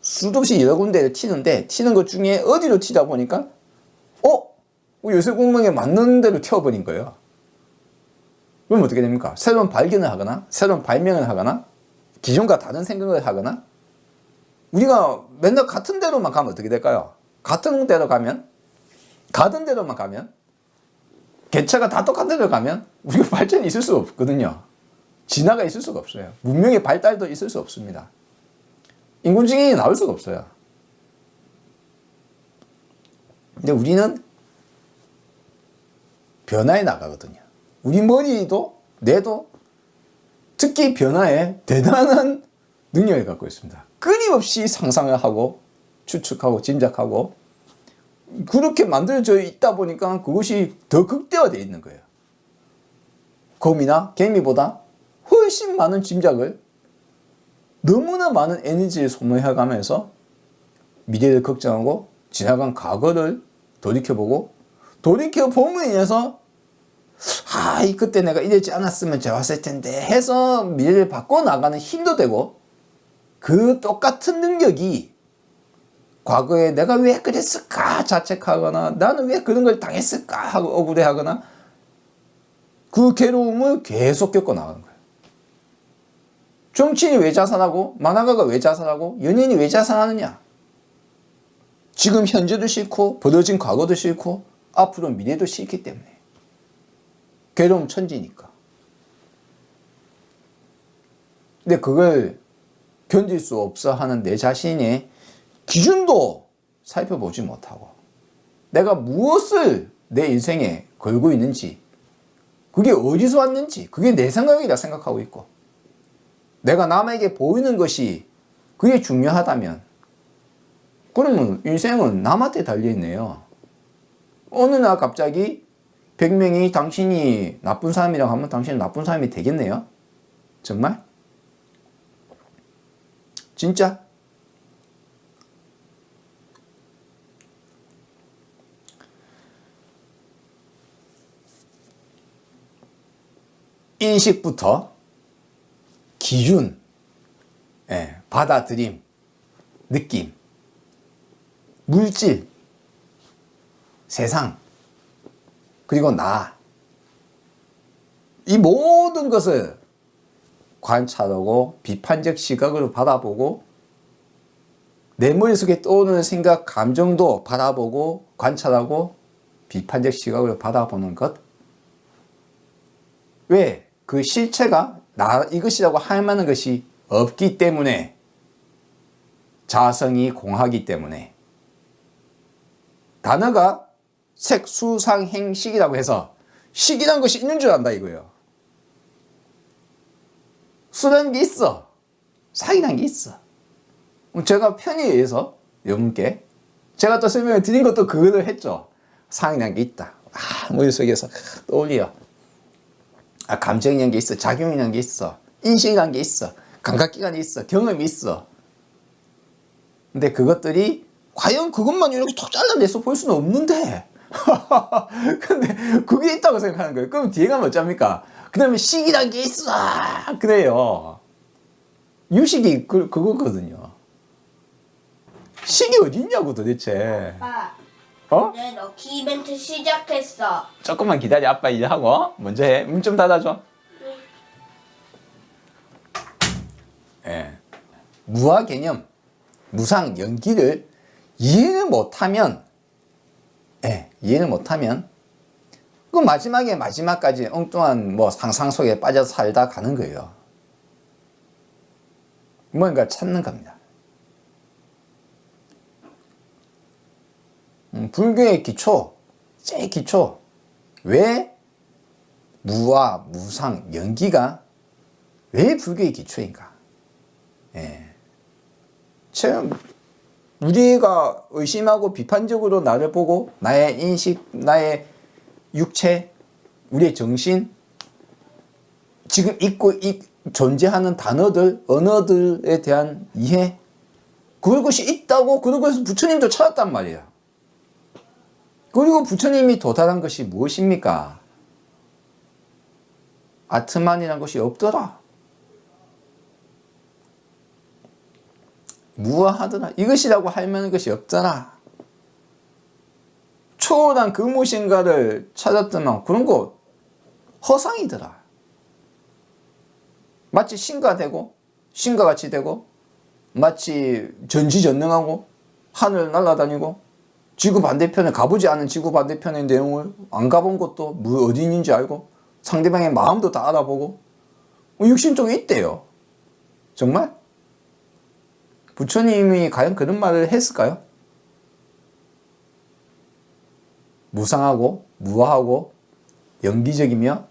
수도 없이 여러 군데를 튀는데 튀는 것 중에 어디로 튀다 보니까 요새 공명에 맞는 대로 튀어버린 거예요. 그럼 어떻게 됩니까? 새로운 발견을 하거나 새로운 발명을 하거나 기존과 다른 생각을 하거나 우리가 맨날 같은 데로만 가면 어떻게 될까요? 같은 데로만 가면 개체가 다 똑같은 데로 가면 우리가 발전이 있을 수가 없거든요. 진화가 있을 수가 없어요. 문명의 발달도 있을 수 없습니다. 인공지능이 나올 수가 없어요. 근데 우리는 변화에 나가거든요. 우리 머리도 뇌도 특히 변화에 대단한 능력을 갖고 있습니다. 끊임없이 상상을 하고 추측하고 짐작하고 그렇게 만들어져 있다 보니까 그것이 더 극대화되어 있는 거예요. 곰이나 개미보다 훨씬 많은 짐작을 너무나 많은 에너지를 소모해가면서 미래를 걱정하고 지나간 과거를 돌이켜보고 돌이켜봄으로 인해서 그때 내가 이러지 않았으면 좋았을 텐데 해서 미래를 바꿔나가는 힘도 되고 그 똑같은 능력이 과거에 내가 왜 그랬을까 자책하거나 나는 왜 그런 걸 당했을까 하고 억울해하거나 그 괴로움을 계속 겪어나가는 거예요. 정치인이 왜 자살하고 만화가가 왜 자살하고 연예인이 왜 자살하느냐? 지금 현재도 싫고 벌어진 과거도 싫고 앞으로 미래도 싫기 때문에 괴로움 천지니까. 근데 그걸 견딜 수 없어 하는 내 자신의 기준도 살펴보지 못하고 내가 무엇을 내 인생에 걸고 있는지 그게 어디서 왔는지 그게 내 생각이라 생각하고 있고 내가 남에게 보이는 것이 그게 중요하다면 그러면 인생은 남한테 달려있네요. 어느 날 갑자기 100명이 당신이 나쁜 사람이라고 하면 당신은 나쁜 사람이 되겠네요? 정말? 진짜? 인식부터 기준, 받아들임, 느낌, 물질, 세상, 그리고 나. 이 모든 것을 관찰하고 비판적 시각으로 바라보고 내 머릿속에 떠오르는 생각, 감정도 바라보고 관찰하고 비판적 시각으로 바라보는 것. 왜? 그 실체가 나 이것이라고 할 만한 것이 없기 때문에 자성이 공하기 때문에 단어가 색수상행식이라고 해서 식이란 것이 있는 줄 안다 이거예요. 수라는 게 있어. 상이란 게 있어. 제가 편의에 의해서 여러분께 제가 또 설명을 드린 것도 그거를 했죠. 상이란 게 있다. 머릿속에서 떠올려. 감정이란 게 있어. 작용이란 게 있어. 인식이란 게 있어. 감각기관이 있어. 경험이 있어. 근데 그것들이 과연 그것만 이렇게 톡 잘라내서 볼 수는 없는데 근데 그게 있다고 생각하는 거예요. 그럼 뒤에 가면 어쩝니까? 그 다음에 식이란 게 있어. 그래요. 유식이 그거거든요. 식이 어디 있냐고 도대체. 아빠, 어? 네, 럭키 이벤트 시작했어. 조금만 기다려. 아빠 이제 하고 먼저 해. 문 좀 닫아줘. 무화 개념, 무상, 연기를 이해를 못하면 그 마지막까지 엉뚱한 상상 속에 빠져서 살다 가는 거예요. 뭔가 찾는 겁니다. 불교의 기초, 제일 기초. 왜 무와 무상, 연기가 왜 불교의 기초인가? 우리가 의심하고 비판적으로 나를 보고 나의 인식, 나의 육체, 우리의 정신, 지금 있고 존재하는 단어들, 언어들에 대한 이해, 그것이 있다고 그런 것을 부처님도 찾았단 말이에요. 그리고 부처님이 도달한 것이 무엇입니까? 아트만이란 것이 없더라. 무아하더라. 이것이라고 할 만한 것이 없더라. 초월한 그 무엇인가를 찾았더만 그런 거 허상이더라. 마치 신과 같이 되고 마치 전지전능하고 하늘 날아다니고 지구 반대편에 가보지 않은 지구 반대편의 내용을 안 가본 것도 뭐 어디 있는지 알고 상대방의 마음도 다 알아보고 육신 쪽에 있대요. 정말? 부처님이 과연 그런 말을 했을까요? 무상하고 무아하고 영기적이며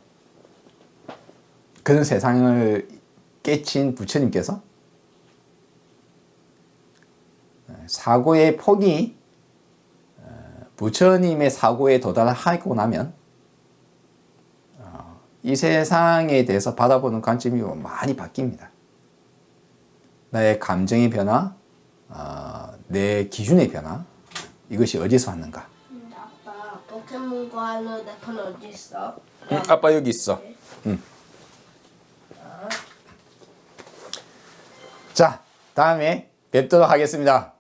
그런 세상을 깨친 부처님께서 사고의 폭이 부처님의 사고에 도달하고 나면 이 세상에 대해서 바라보는 관점이 많이 바뀝니다. 나의 감정의 변화, 내 기준의 변화, 이것이 어디서 왔는가? 아빠, 포켓몬고 하는 내 폰 어디 있어? 아빠 여기 있어. 자, 다음에 뵙도록 하겠습니다.